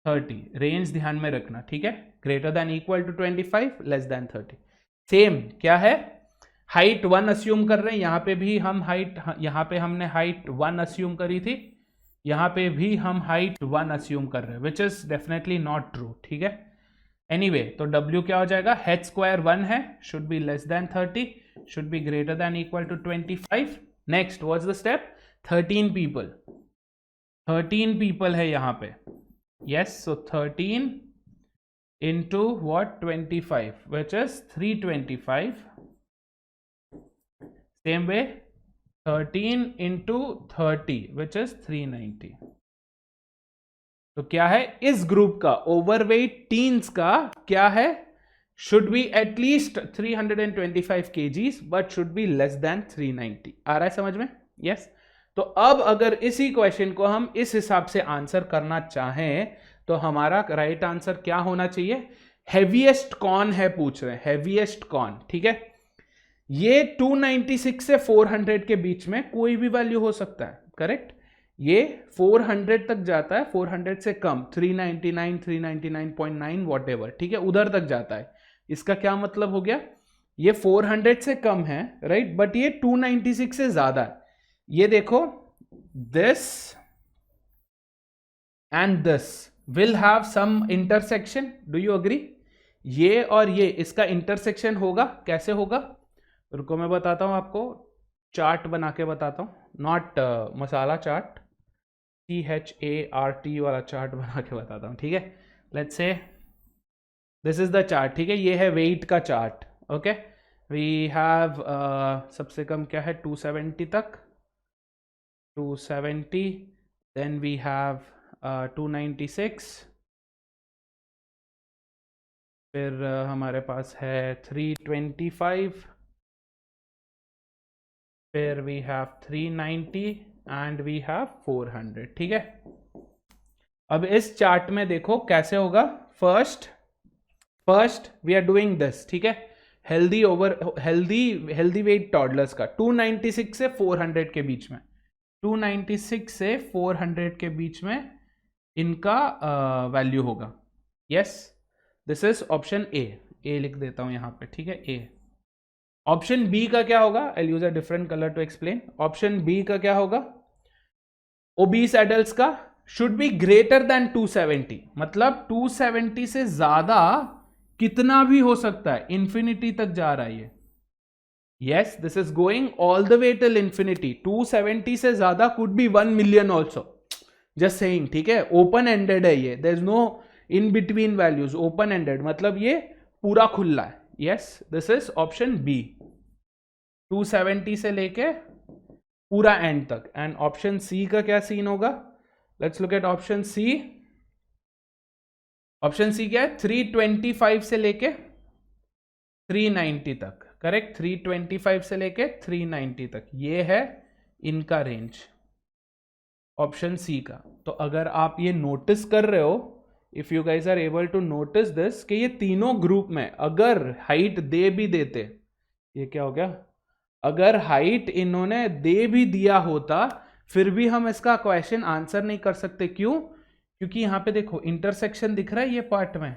30, रेंज ध्यान में रखना, ठीक है, greater than equal to 25, less than 30। Same क्या है, हाइट 1 अस्यूम कर रहे हैं, यहां पे भी हम हाइट, यहां पे हमने हाइट 1 अस्यूम करी थी, यहां पे भी हम हाइट 1 अस्यूम कर रहे हैं, which is definitely not true, ठीक है। एनीवे, तो W क्या हो जाएगा, h स्क्वायर 1 है, should be less than 30, should be greater than equal to 25। Next what's the step, 13 people, 13 people है यहाँ पे, yes, so 13 into what, 25, which is 325, same way 13 into 30, which is 390। तो क्या है, इस ग्रुप का ओवरवेट टीन्स का क्या है, should be at least 325 kgs, but should be less then 390। आ रहा है समझ में, यस। तो अब अगर इसी क्वेश्चन को हम इस हिसाब से आंसर करना चाहें तो हमारा राइट आंसर क्या होना चाहिए, हेवीएस्ट कौन है पूछ रहे हैं, हेवीएस्ट कौन, ठीक है। ये 296 से 400 के बीच में कोई भी वैल्यू हो सकता है, करेक्ट। ये 400 तक जाता है, 400 से कम 399, 399.9 वॉटएवर, ठीक है, उधर तक जाता है। इसका क्या मतलब हो गया, ये 400 से कम है, राइट, बट ये 296 से ज्यादा है। ये देखो, this and this will have some intersection, do you agree. ये और ये, इसका इंटरसेक्शन होगा, कैसे होगा, रुको मैं बताता हूं आपको, चार्ट बना के बताता हूं, नॉट मसाला चार्ट, CHART वाला चार्ट बना के बताता हूं, ठीक है। Let's say this is the chart, ठीक है, ये है वेट का चार्ट, ओके। वी हैव सबसे कम क्या है 270 तक, 270, देन वी हैव 296, फिर हमारे पास है 325, फिर we have 390 and we have 400, ठीक है। अब इस चार्ट में देखो कैसे होगा, first we are doing this, ठीक है, हेल्दी वेट टॉडलर्स का 296 से 400 के बीच में, 296 से 400 के बीच में इनका वैल्यू होगा, yes. This is option A लिख देता हूं यहां पे, ठीक है, ए। ऑप्शन बी का क्या होगा, I use a different colour to explain. Option B का क्या होगा, ओबीस एडल्ट्स का शुड बी ग्रेटर देन 270, मतलब 270 से ज्यादा कितना भी हो सकता है, इंफिनिटी तक जा रहा है ये, yes, this is going all the way till infinity. 270 से ज्यादा could be 1 million also, just saying, ठीक है, ओपन एंडेड है ये, there is no in between values, open ended मतलब ये पूरा खुला है, yes, this is option B, 270 से लेके पूरा एंड तक। एंड ऑप्शन सी का क्या सीन होगा, let's look at option C. Option C क्या है, 325 से लेके 390 तक, करेक्ट, 325 से लेके 390 तक, ये है इनका रेंज, ऑप्शन सी का। तो अगर आप ये नोटिस कर रहे हो, if you guys are able to notice this, कि ये तीनों ग्रुप में अगर हाइट दे भी देते, ये क्या हो गया, अगर हाइट इन्होंने दे भी दिया होता फिर भी हम इसका क्वेश्चन आंसर नहीं कर सकते, क्यों, क्योंकि यहां पे देखो इंटरसेक्शन दिख रहा है ये पार्ट में,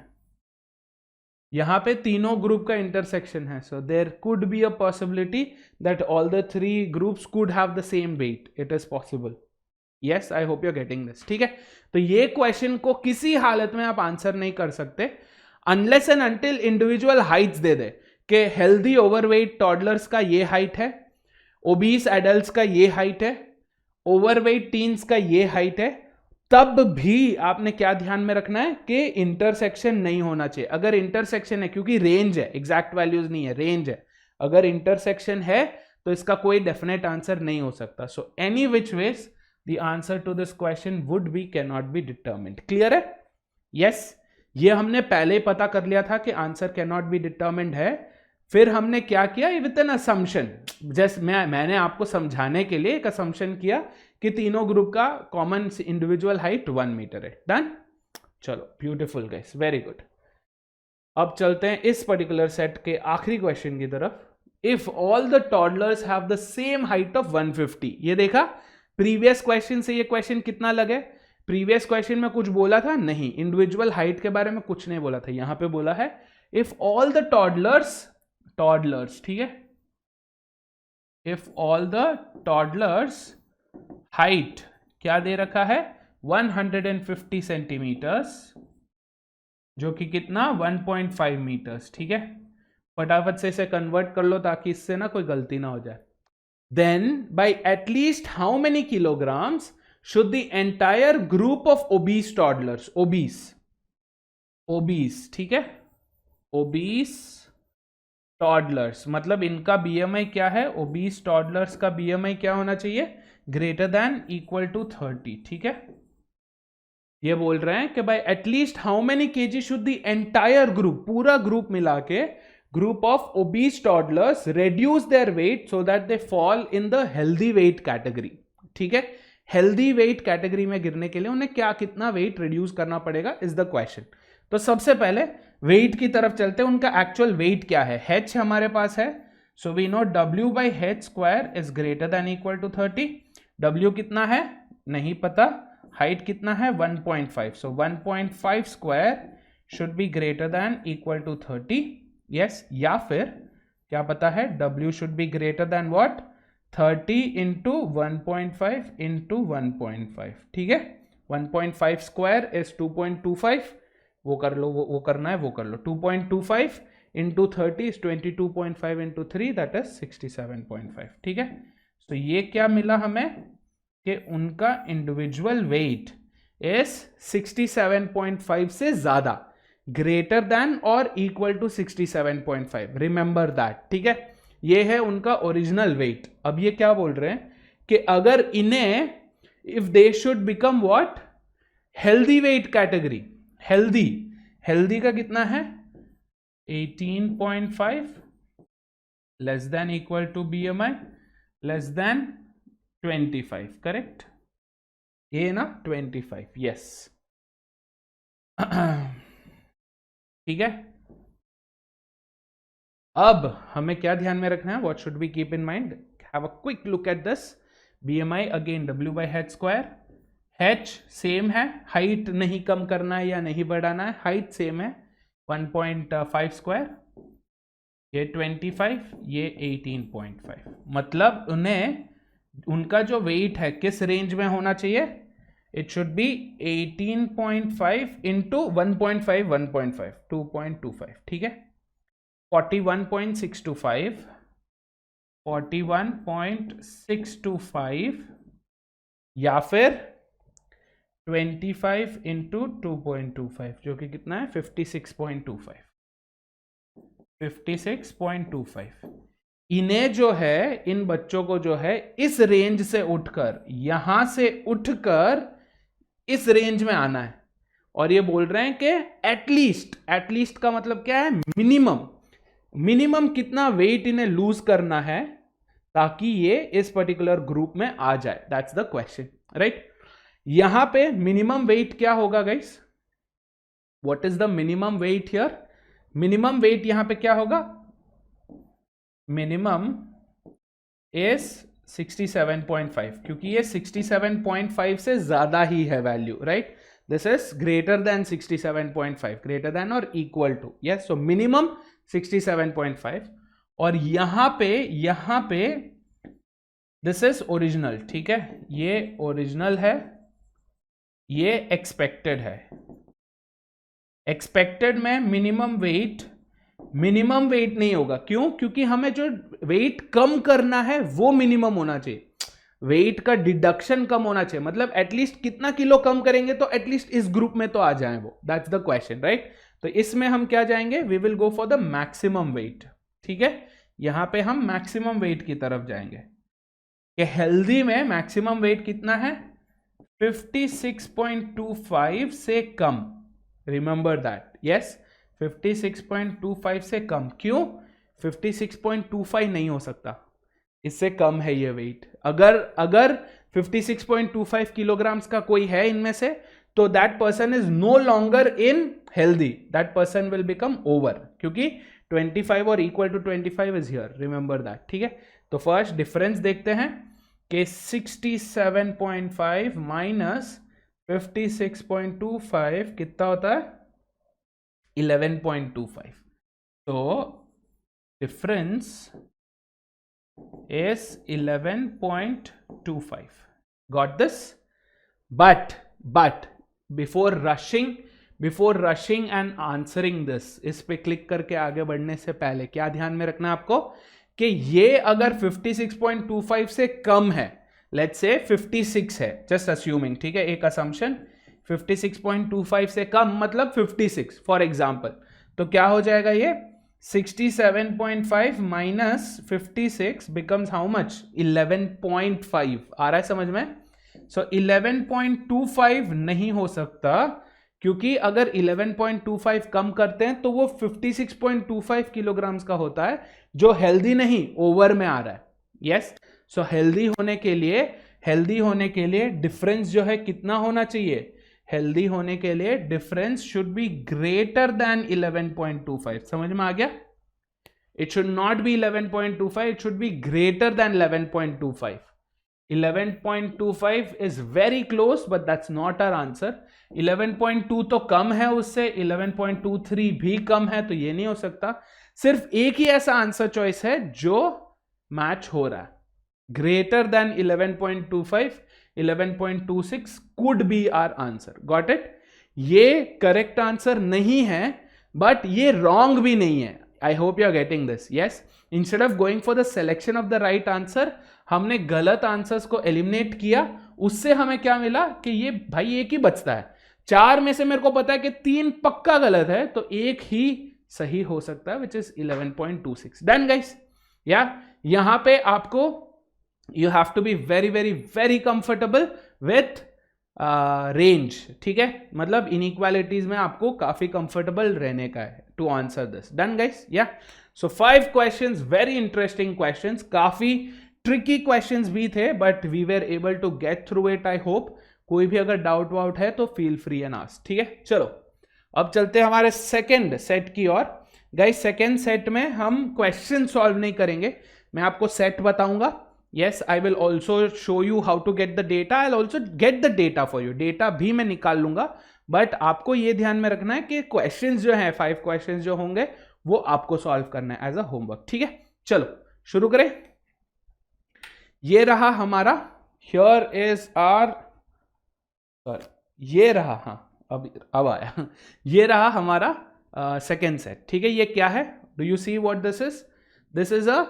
यहां पे तीनों ग्रुप का इंटरसेक्शन है, so there could be a possibility that all the 3 groups could have the same weight, it is possible, yes, I hope you are getting this, ठीक है। तो ये क्वेश्चन को किसी हालत में आप आंसर नहीं कर सकते unless and until individual heights दे दे, कि हेल्दी ओवरवेट टॉडलर्स का ये हाइट है, ओबीस एडल्ट्स का ये हाइट है, ओवरवेट टीन्स का ये हाइट है, तब भी आपने क्या ध्यान में रखना है कि इंटरसेक्शन नहीं होना चाहिए। अगर इंटरसेक्शन है, क्योंकि रेंज है, एग्जैक्ट वैल्यूज नहीं है, रेंज है, अगर इंटरसेक्शन है तो इसका कोई डेफिनेट आंसर नहीं हो सकता। So any which ways the answer to this question would be, can not be determined. Clear है, यस, ये हमने पहले ही पता कर लिया था कि answer can not be determined है। फिर हमने क्या किया, विद एन असम्पशन, जस्ट मैंने आपको समझाने के लिए एक असम्पशन किया कि तीनों ग्रुप का कॉमन इंडिविजुअल हाइट 1 मीटर है। डन, चलो, ब्यूटीफुल गाइस, वेरी गुड। अब चलते हैं इस पर्टिकुलर सेट के आखिरी क्वेश्चन की तरफ। If all the toddlers have the same height of 150, ये देखा, प्रीवियस क्वेश्चन से ये क्वेश्चन कितना लगे? प्रीवियस क्वेश्चन में कुछ बोला था नहीं, इंडिविजुअल हाइट के बारे में कुछ नहीं बोला था, यहां पे बोला है इफ ऑल द टॉडलर्स, ठीक है, if all the toddlers height क्या दे रखा है 150 सेंटीमीटर्स, जो कि कितना 1.5 मीटर्स, ठीक है। फटाफट से इसे कन्वर्ट कर लो ताकि इससे ना कोई गलती ना हो जाए। Then by at least how many kilograms should the entire group of obese toddlers, obese, ठीक है, ओबीस टॉडलर्स, मतलब इनका बीएमआई क्या है, ओबीस टॉडलर्स का बीएमआई क्या होना चाहिए, ग्रेटर देन इक्वल टू 30, ठीक है। ये बोल रहे हैं कि bye at least how many KG should the entire group, पूरा ग्रुप मिला के, group of obese toddlers reduce their weight so that they fall in the healthy weight category, ठीक है। हेल्दी वेट कैटेगरी में गिरने के लिए उन्हें क्या कितना वेट रिड्यूस करना पड़ेगा इज द क्वेश्चन। तो सबसे पहले वेट की तरफ चलते हैं, उनका एक्चुअल वेट क्या है, h हमारे पास है, so we know w by h square is greater than equal to 30, w कितना है नहीं पता, हाइट कितना है 1.5, so 1.5 square should be greater than equal to 30, yes, या फिर क्या पता है w should be greater than what 30 into 1.5 into 1.5, ठीक है। 1.5 स्क्वायर इज 2.25, वो कर लो, वो करना है वो कर लो, 2.25 into 30 is 22.5 into 3 that is 67.5, ठीक है। तो ये क्या मिला हमें कि उनका इंडिविजुअल वेट इज 67.5 से ज्यादा, ग्रेटर देन और इक्वल टू 67.5, रिमेंबर दैट, ठीक है। ये है उनका ओरिजिनल वेट। अब ये क्या बोल रहे हैं कि अगर इन्हें if they should become what healthy weight category, healthy का कितना है 18.5 less than equal to BMI less than 25, correct, ये ना 25, यस, ठीक है। अब हमें क्या ध्यान में रखना है, what should we keep in mind, have a quick look at this, BMI again w by h square, h same है, हाइट नहीं कम करना है या नहीं बढ़ाना है, हाइट सेम है 1.5 स्क्वायर, ये 25, ये 18.5, मतलब उन्हें उनका जो वेट है किस रेंज में होना चाहिए, इट शुड बी 18.5 इंटू 1.5 1.5 2.25, ठीक है। 41.625 या फिर 25 इंटू 2.25 जो कि कितना है 56.25। इन्हें जो है, इन बच्चों को जो है इस रेंज से उठकर, यहां से उठकर इस रेंज में आना है, और ये बोल रहे हैं कि एटलीस्ट का मतलब क्या है, मिनिमम कितना वेट इन्हें लूज करना है ताकि ये इस पर्टिकुलर ग्रुप में आ जाए, दैट्स द क्वेश्चन, राइट। यहां पे मिनिमम वेट क्या होगा guys, what is the minimum weight here, minimum weight यहां पे क्या होगा, मिनिमम इज 67.5, क्योंकि ये 67.5 से ज्यादा ही है value, right, this is greater than 67.5, greater than और equal to, yes, so minimum 67.5, और यहां पे दिस इज ओरिजिनल, ठीक है, ये ओरिजिनल है, ये एक्सपेक्टेड है। एक्सपेक्टेड में मिनिमम वेट नहीं होगा, क्यों, क्योंकि हमें जो वेट कम करना है वो मिनिमम होना चाहिए, वेट का डिडक्शन कम होना चाहिए, मतलब एटलीस्ट कितना किलो कम करेंगे तो एटलीस्ट इस ग्रुप में तो आ जाए वो, दैट्स द क्वेश्चन, राइट। तो इसमें हम क्या जाएंगे, we will go for the maximum weight, ठीक है, यहां पे हम मैक्सिमम वेट की तरफ जाएंगे कि हेल्दी में मैक्सिमम वेट कितना है 56.25 से कम, रिमेंबर दैट, यस, 56.25 से कम, क्यों 56.25 नहीं हो सकता, इससे कम है ये वेट, अगर 56.25 किलोग्राम्स का कोई है इनमें से तो that person is no longer in healthy, that person will become over, क्योंकि 25 और equal to 25 is here, remember that, ठीक है। तो फर्स्ट डिफरेंस देखते हैं कि 67.5 माइनस 56.25 कितना होता है 11.25. तो difference is 11.25. Got this? But before rushing and answering this, इस पे क्लिक करके आगे बढ़ने से पहले क्या ध्यान में रखना है आपको कि ये अगर 56.25 से कम है, लेट्स से 56 है, जस्ट अज्यूमिंग, ठीक है, एक असम्पशन 56.25 से कम मतलब 56 फॉर एग्जांपल, तो क्या हो जाएगा ये 67.5 माइनस 56 बिकम्स हाउ मच 11.5. आ रहा है समझ में? सो 11.25 नहीं हो सकता, क्योंकि अगर 11.25 कम करते हैं तो वो 56.25 किलोग्राम्स का होता है, जो हेल्दी नहीं ओवर में आ रहा है. यस, सो हेल्दी होने के लिए डिफरेंस जो है कितना होना चाहिए? हेल्दी होने के लिए difference should be greater than 11.25. समझ में आ गया? It should not be 11.25, it should be greater than 11.25. 11.25 is very close, but that's not our answer. 11.2 तो कम है उससे, 11.23 भी कम है, तो ये नहीं हो सकता. सिर्फ एक ही ऐसा आंसर चॉइस है जो मैच हो रहा है. Greater than 11.25, 11.26 could be our answer. Got it? ये करेक्ट आंसर नहीं है, बट ये रॉन्ग भी नहीं है. I hope you are getting this. Yes, instead of going for the selection of the right answer, हमने गलत आंसर्स को एलिमिनेट किया. उससे हमें क्या मिला कि ये भाई एक ही बचता है. 4 में से मेरे को पता है कि 3 पक्का गलत है, तो एक ही सही हो सकता है, विच इज 11.26. Done guys? या यहां पे आपको you have to be very very very comfortable with range. ठीक है, मतलब इनइक्वालिटीज में आपको काफी कंफर्टेबल रहने का है to answer this. Done guys? या so 5 questions, very interesting questions, काफी ट्रिकी क्वेश्चंस भी थे, but we were able to get through it. I hope. कोई भी अगर डाउट वाउट है तो फील फ्री एंड आस्क. ठीक है, चलो अब चलते हैं हमारे सेकेंड सेट की ओर. गाइस, सेकेंड सेट में हम क्वेश्चन सॉल्व नहीं करेंगे, मैं आपको सेट बताऊंगा. Yes, I will also show you how to get the data. I'll also get the data for you. Data भी मैं निकाल लूंगा, बट आपको ये ध्यान में रखना है कि क्वेश्चंस जो हैं, 5 क्वेश्चंस जो होंगे वो आपको सॉल्व करना है एज अ होमवर्क. ठीक है, चलो शुरू करें. ये रहा हमारा, हियर इज आर, ये रहा, हाँ अब आया. ये रहा हमारा सेकेंड सेट. ठीक है, ये क्या है? Do you see what this is? This is a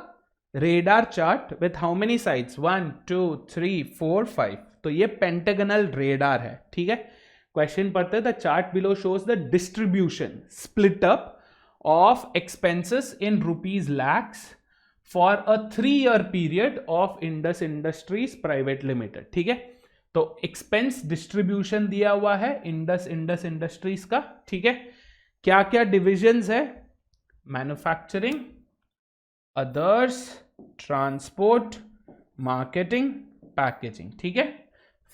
radar chart with how many sides? 1 2 3 4 5. तो ये पेंटागनल रेडार है. ठीक है, क्वेश्चन पढ़ते हैं. The chart below shows the distribution split up of expenses in rupees lakhs for a 3-year period of Indus industries private limited. ठीक है, तो एक्सपेंस डिस्ट्रीब्यूशन दिया हुआ है इंडस इंडस्ट्रीज का. ठीक है, क्या क्या डिविजन्स है? Manufacturing, others, transport, marketing, packaging. ठीक है,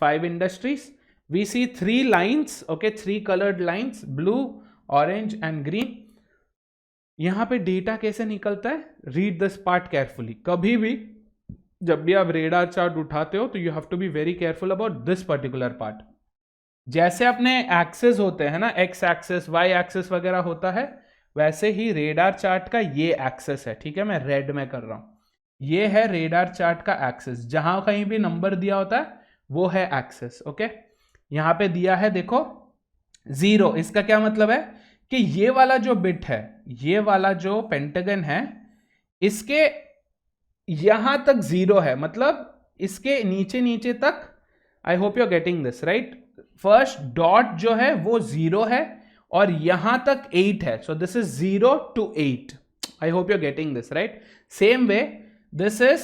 5 industries. We see 3 lines. Okay, 3 coloured lines, blue, orange and green. यहां पे डेटा कैसे निकलता है? Read this part carefully. कभी भी जब भी आप रेडार चार्ट उठाते हो तो you have to be very careful about this particular part. जैसे अपने एक्सेस होते हैं ना, एक्स एक्सेस, वाई एक्सेस वगैरह होता है, वैसे ही रेडार चार्ट का ये एक्सेस है. ठीक है, मैं रेड में कर रहा हूं. ये है रेडार चार्ट का एक्सेस. जहां कहीं भी नंबर दिया होता है वो है एक्सेस. ओके, यहां पे दिया है देखो 0. इसका क्या मतलब है कि ये वाला जो बिट है, ये वाला जो पेंटागन है, इसके यहां तक 0 है, मतलब इसके नीचे नीचे तक. I hope you are getting this right. First dot जो है वो 0 है और यहां तक 8 है. So this is 0 to 8. I hope you are getting this right. Same way this is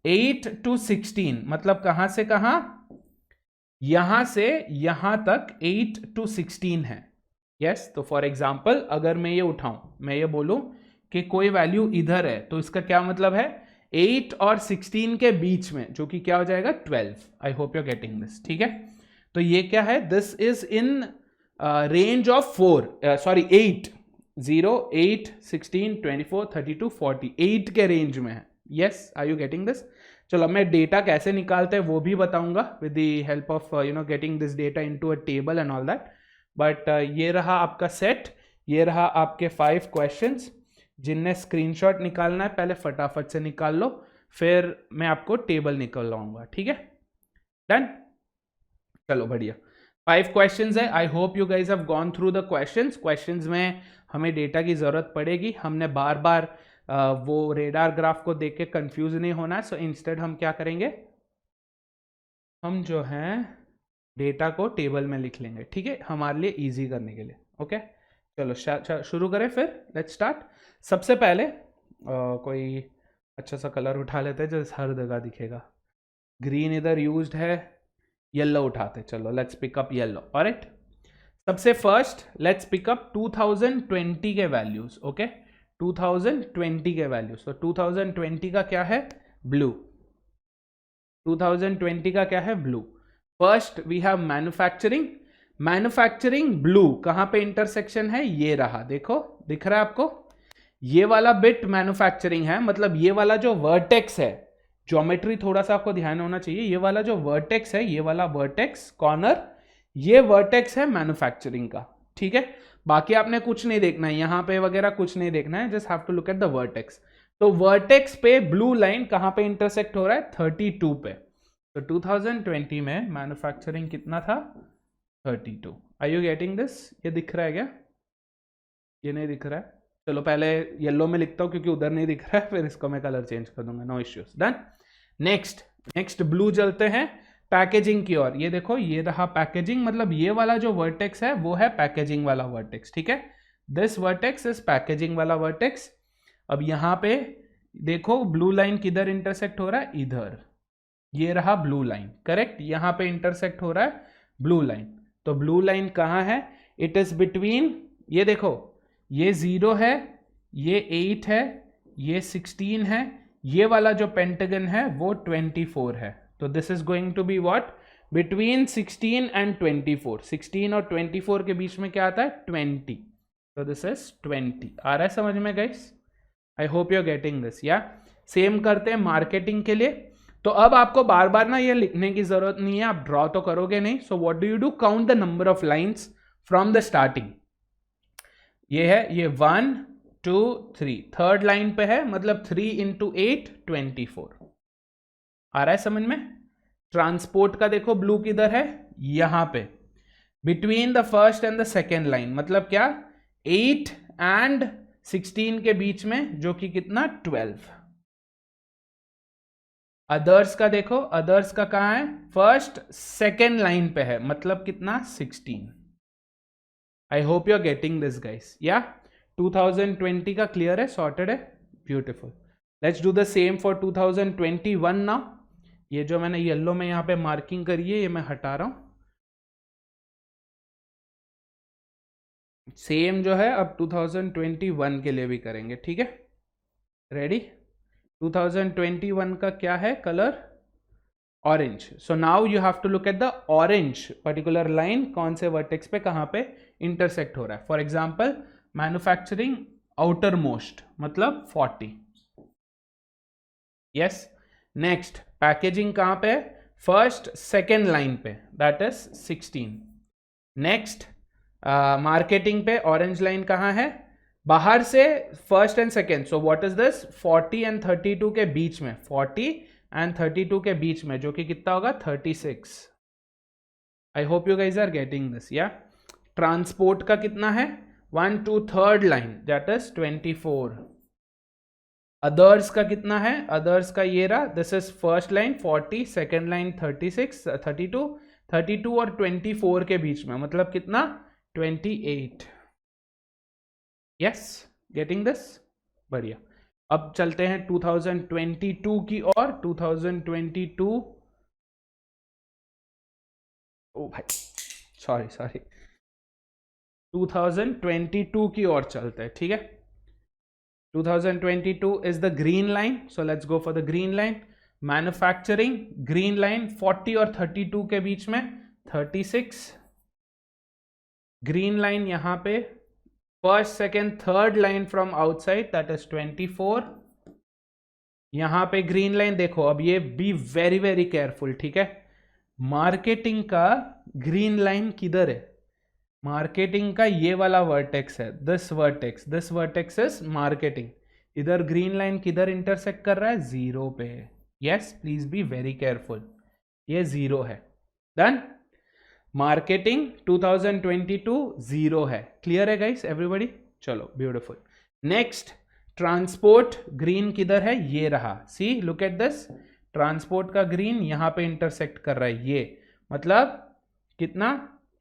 8 to 16. मतलब कहां से कहां? यहां से यहां तक 8 to 16 है. यस, तो फॉर एग्जाम्पल अगर मैं ये उठाऊं, मैं ये बोलूं कि कोई वैल्यू इधर है, तो इसका क्या मतलब है? 8 और 16 के बीच में, जो कि क्या हो जाएगा 12. I hope you are getting this. ठीक है, तो ये क्या है? This is in range of 8. 0 8 16 24 32 40, 8 के रेंज में है. Yes, are you getting this? चलो मैं डेटा कैसे निकालते हैं वो भी बताऊंगा with the help of getting this data into a table and all that. But ये रहा आपका सेट, ये रहा आपके 5 क्वेश्चंस। जिनने स्क्रीनशॉट निकालना है पहले फटाफट से निकाल लो, फिर मैं आपको टेबल निकलवाऊंगा, ठीक है? डन, चलो बढ़िया। 5 क्वेश्चंस है। I hope you guys have gone through the questions में हमें डेटा की जरूरत पड़ेगी, हमने बार बार वो रेडार ग्राफ को देख के कंफ्यूज नहीं होना है। सो इंस्टेड हम क्या करेंगे, हम जो है डेटा को टेबल में लिख लेंगे, ठीक है, हमारे लिए इजी करने के लिए। ओके चलो शुरू करें फिर, लेट्स स्टार्ट। सबसे पहले कोई अच्छा सा कलर उठा लेते हैं जो हर जगह दिखेगा। ग्रीन इधर यूज्ड है, येलो उठाते, चलो लेट्स पिकअप येलो। ऑलराइट, सबसे फर्स्ट लेट्स पिकअप 2020 के वैल्यूज। ओके 2020 के वैल्यूज, तो 2020 का क्या है, ब्लू। 2020 का क्या है, blue. First we have manufacturing. Manufacturing blue कहां पे इंटरसेक्शन है, ये रहा, देखो दिख रहा है आपको, ये वाला बिट मैन्युफैक्चरिंग है, मतलब ये वाला जो वर्टेक्स है, ज्योमेट्री थोड़ा सा आपको ध्यान होना चाहिए, ये वाला जो वर्टेक्स है, ये वाला वर्टेक्स कॉर्नर, ये वर्टेक्स है मैन्युफैक्चरिंग का, ठीक है? बाकी आपने कुछ नहीं देखना है यहां पे वगैरह, कुछ नहीं देखना है, just have to look at the vertex. तो वर्टेक्स पे ब्लू लाइन कहां पे इंटरसेक्ट हो रहा है, 32 पे। तो 2020 में मैन्युफैक्चरिंग कितना था, 32। Are you getting this? ये दिख रहा है क्या, ये नहीं दिख रहा है? चलो पहले येलो में लिखता हूँ क्योंकि उधर नहीं दिख रहा है, फिर इसको मैं कलर चेंज कर दूंगा, no issues. Done, next blue चलते हैं पैकेजिंग की ओर। ये देखो ये रहा पैकेजिंग, मतलब ये वाला जो वर्टेक्स है वो है पैकेजिंग वाला वर्टेक्स, ठीक है? दिस वर्टेक्स इज पैकेजिंग वाला वर्टेक्स। अब यहाँ पे देखो ब्लू लाइन किधर इंटरसेक्ट हो रहा है, इधर, ये रहा ब्लू लाइन, करेक्ट? यहाँ पे इंटरसेक्ट हो रहा है ब्लू लाइन। तो ब्लू लाइन कहाँ है, इट इज बिटवीन, ये देखो ये 0 है, ये 8 है, ये 16 है, ये वाला जो पेंटागन है वो 24 है। तो this is going to be what, between 16 and 24। 16 और 24 के बीच में क्या आता है, 20। तो दिस इज 20। आ रहा है समझ में guys? I hope you are getting this. या सेम करते हैं मार्केटिंग के लिए। तो अब आपको बार बार ना ये लिखने की जरूरत नहीं है, आप ड्रॉ तो करोगे नहीं। So what do you do, count the number of lines from the starting. ये है, ये 1 2 3, थर्ड लाइन पे है, मतलब 3 इंटू 8 24। आ रहा है समझ में? ट्रांसपोर्ट का देखो ब्लू किधर है, यहां पे, between the first and the second line, मतलब क्या, 8 एंड 16 के बीच में, जो कि कितना, 12। अदर्स का देखो, अदर्स का कहां है, फर्स्ट सेकेंड लाइन पे है, मतलब कितना, 16। I hope you are getting this guys. या 2020 का क्लियर है, सॉर्टेड है, beautiful. Let's do the same for 2021 now. ये जो मैंने येलो में यहाँ पे मार्किंग करी है, ये मैं हटा रहा हूं। सेम जो है अब 2021 के लिए भी करेंगे, ठीक है? रेडी? 2021 का क्या है colour, orange. So now you have to look at the orange particular line, कौन से वर्टेक्स पे कहां पे इंटरसेक्ट हो रहा है। For example manufacturing outer most, मतलब 40। यस, नेक्स्ट पैकेजिंग कहां पे, फर्स्ट सेकेंड लाइन पे, दैट इज 16। नेक्स्ट मार्केटिंग पे ऑरेंज लाइन कहां है, बाहर से first and second. So what is this, 40 and 32 के बीच में, 40 एंड 32 के बीच में, जो कि कितना होगा, 36। I hope you guys are getting this. या ट्रांसपोर्ट का कितना है, 1 2 third line, that is 24। Others का कितना है, अदर्स का ये रहा, this is first line 40, second line 36, 32, 32 और 24 के बीच में, मतलब कितना, 28। यस, गेटिंग दिस, बढ़िया। अब चलते हैं 2022 की ओर। 2022, ओ भाई सॉरी 2022 की ओर चलते हैं, ठीक है? 2022 is the green line, so let's go for the green line. Manufacturing green line 40 और 32 के बीच में, 36। green line यहाँ पे first second third line from outside, that is 24। यहाँ पे ग्रीन लाइन देखो, अब ये बी वेरी वेरी केयरफुल, ठीक है। मार्केटिंग का ग्रीन लाइन किधर है? मार्केटिंग का ये वाला वर्टेक्स है, दिस वर्टेक्स इज मार्केटिंग। इधर ग्रीन लाइन किधर इंटरसेक्ट कर रहा है? जीरो पे। Yes, please be very careful, ये जीरो है। डन। मार्केटिंग 2022 जीरो है। क्लियर है गाइस एवरीबॉडी? चलो ब्यूटीफुल। नेक्स्ट, ट्रांसपोर्ट ग्रीन किधर है? ये रहा, see look at this. Transport का ग्रीन यहां पे इंटरसेक्ट कर रहा है, ये मतलब कितना?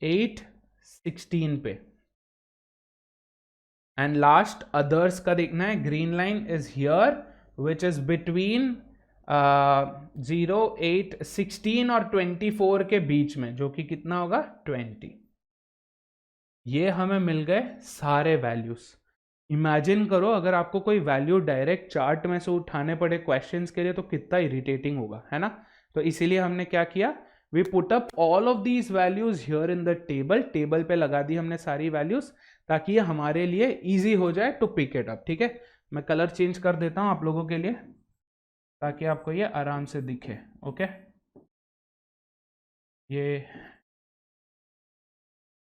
816 पे। एंड लास्ट अदर्स का देखना है, green line is here which is between 0, 8, 16 और 24 के बीच में, जो कि कितना होगा? 20। ये हमें मिल गए सारे वैल्यूज। इमेजिन करो अगर आपको कोई वैल्यू डायरेक्ट चार्ट में से उठाने पड़े क्वेश्चंस के लिए तो कितना इरिटेटिंग होगा, है ना। तो इसीलिए हमने क्या किया, we put up all of these values here in the table पे लगा दी हमने सारी वैल्यूज, ताकि ये हमारे लिए इजी हो जाए टू पिक इट अप, ठीक है। मैं कलर चेंज कर देता हूं आप लोगों के लिए ताकि आपको ये आराम से दिखे। ओके, ये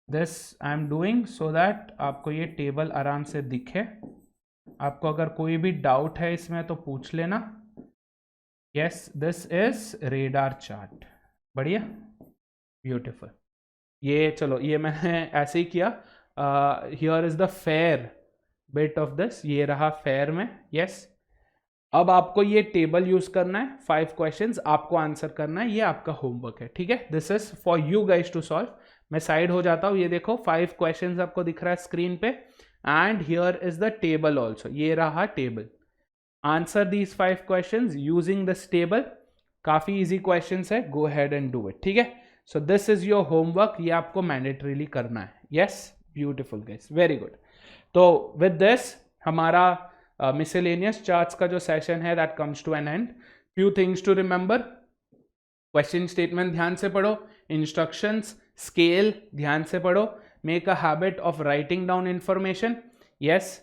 this I am doing so that आपको ये टेबल आराम से दिखे। आपको अगर कोई भी डाउट है इसमें तो पूछ लेना। Yes, this is radar chart. बढ़िया, ब्यूटीफुल। ये चलो, ये मैंने ऐसे ही किया। Here is the fair bit of this, ये रहा फेयर में। यस, अब आपको ये टेबल यूज करना है, 5 क्वेश्चंस आपको आंसर करना है, ये आपका होमवर्क है, ठीक है। This is for you guys to solve. मैं साइड हो जाता हूं, ये देखो 5 क्वेश्चंस आपको दिख रहा है स्क्रीन पे, and here is the table also, ये रहा table. Answer these 5 questions using this table. काफी इजी क्वेश्चंस है, go ahead and do it, ठीक है। So this is your homework, ये आपको मैंडेटरीली करना है। Yes, beautiful guys, very good. तो विद दिस हमारा मिसलेनियस चार्ट्स का जो सेशन है that comes to an end. Few things to remember, question statement ध्यान से पढ़ो, इंस्ट्रक्शंस, स्केल ध्यान से पढ़ो, make a habit of writing down information. Yes,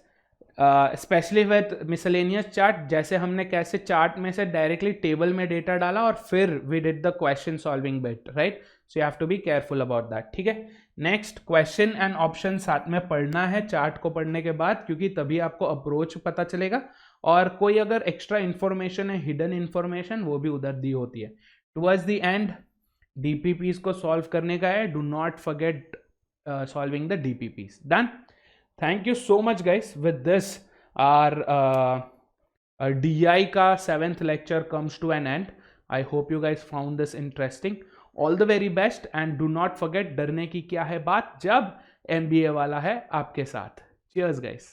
specially with miscellaneous chart, जैसे हमने कैसे चार्ट में से डायरेक्टली टेबल में डेटा डाला और फिर we did the question solving bit, right. So you have to be careful about that, ठीक है। नेक्स्ट, क्वेश्चन एंड ऑप्शन साथ में पढ़ना है चार्ट को पढ़ने के बाद, क्योंकि तभी आपको अप्रोच पता चलेगा, और कोई अगर एक्स्ट्रा इंफॉर्मेशन है, हिडन इंफॉर्मेशन, वो भी उधर दी होती है। टुवर्ड्स द एंड डीपीपीज को सॉल्व करने का है, do not forget solving the DPPs. Done. Thank you so much guys. With this our DI का 7th lecture comes to an end. I hope you guys found this interesting. All the very best and do not forget, डरने की क्या है बात जब MBA वाला है आपके साथ। Cheers guys.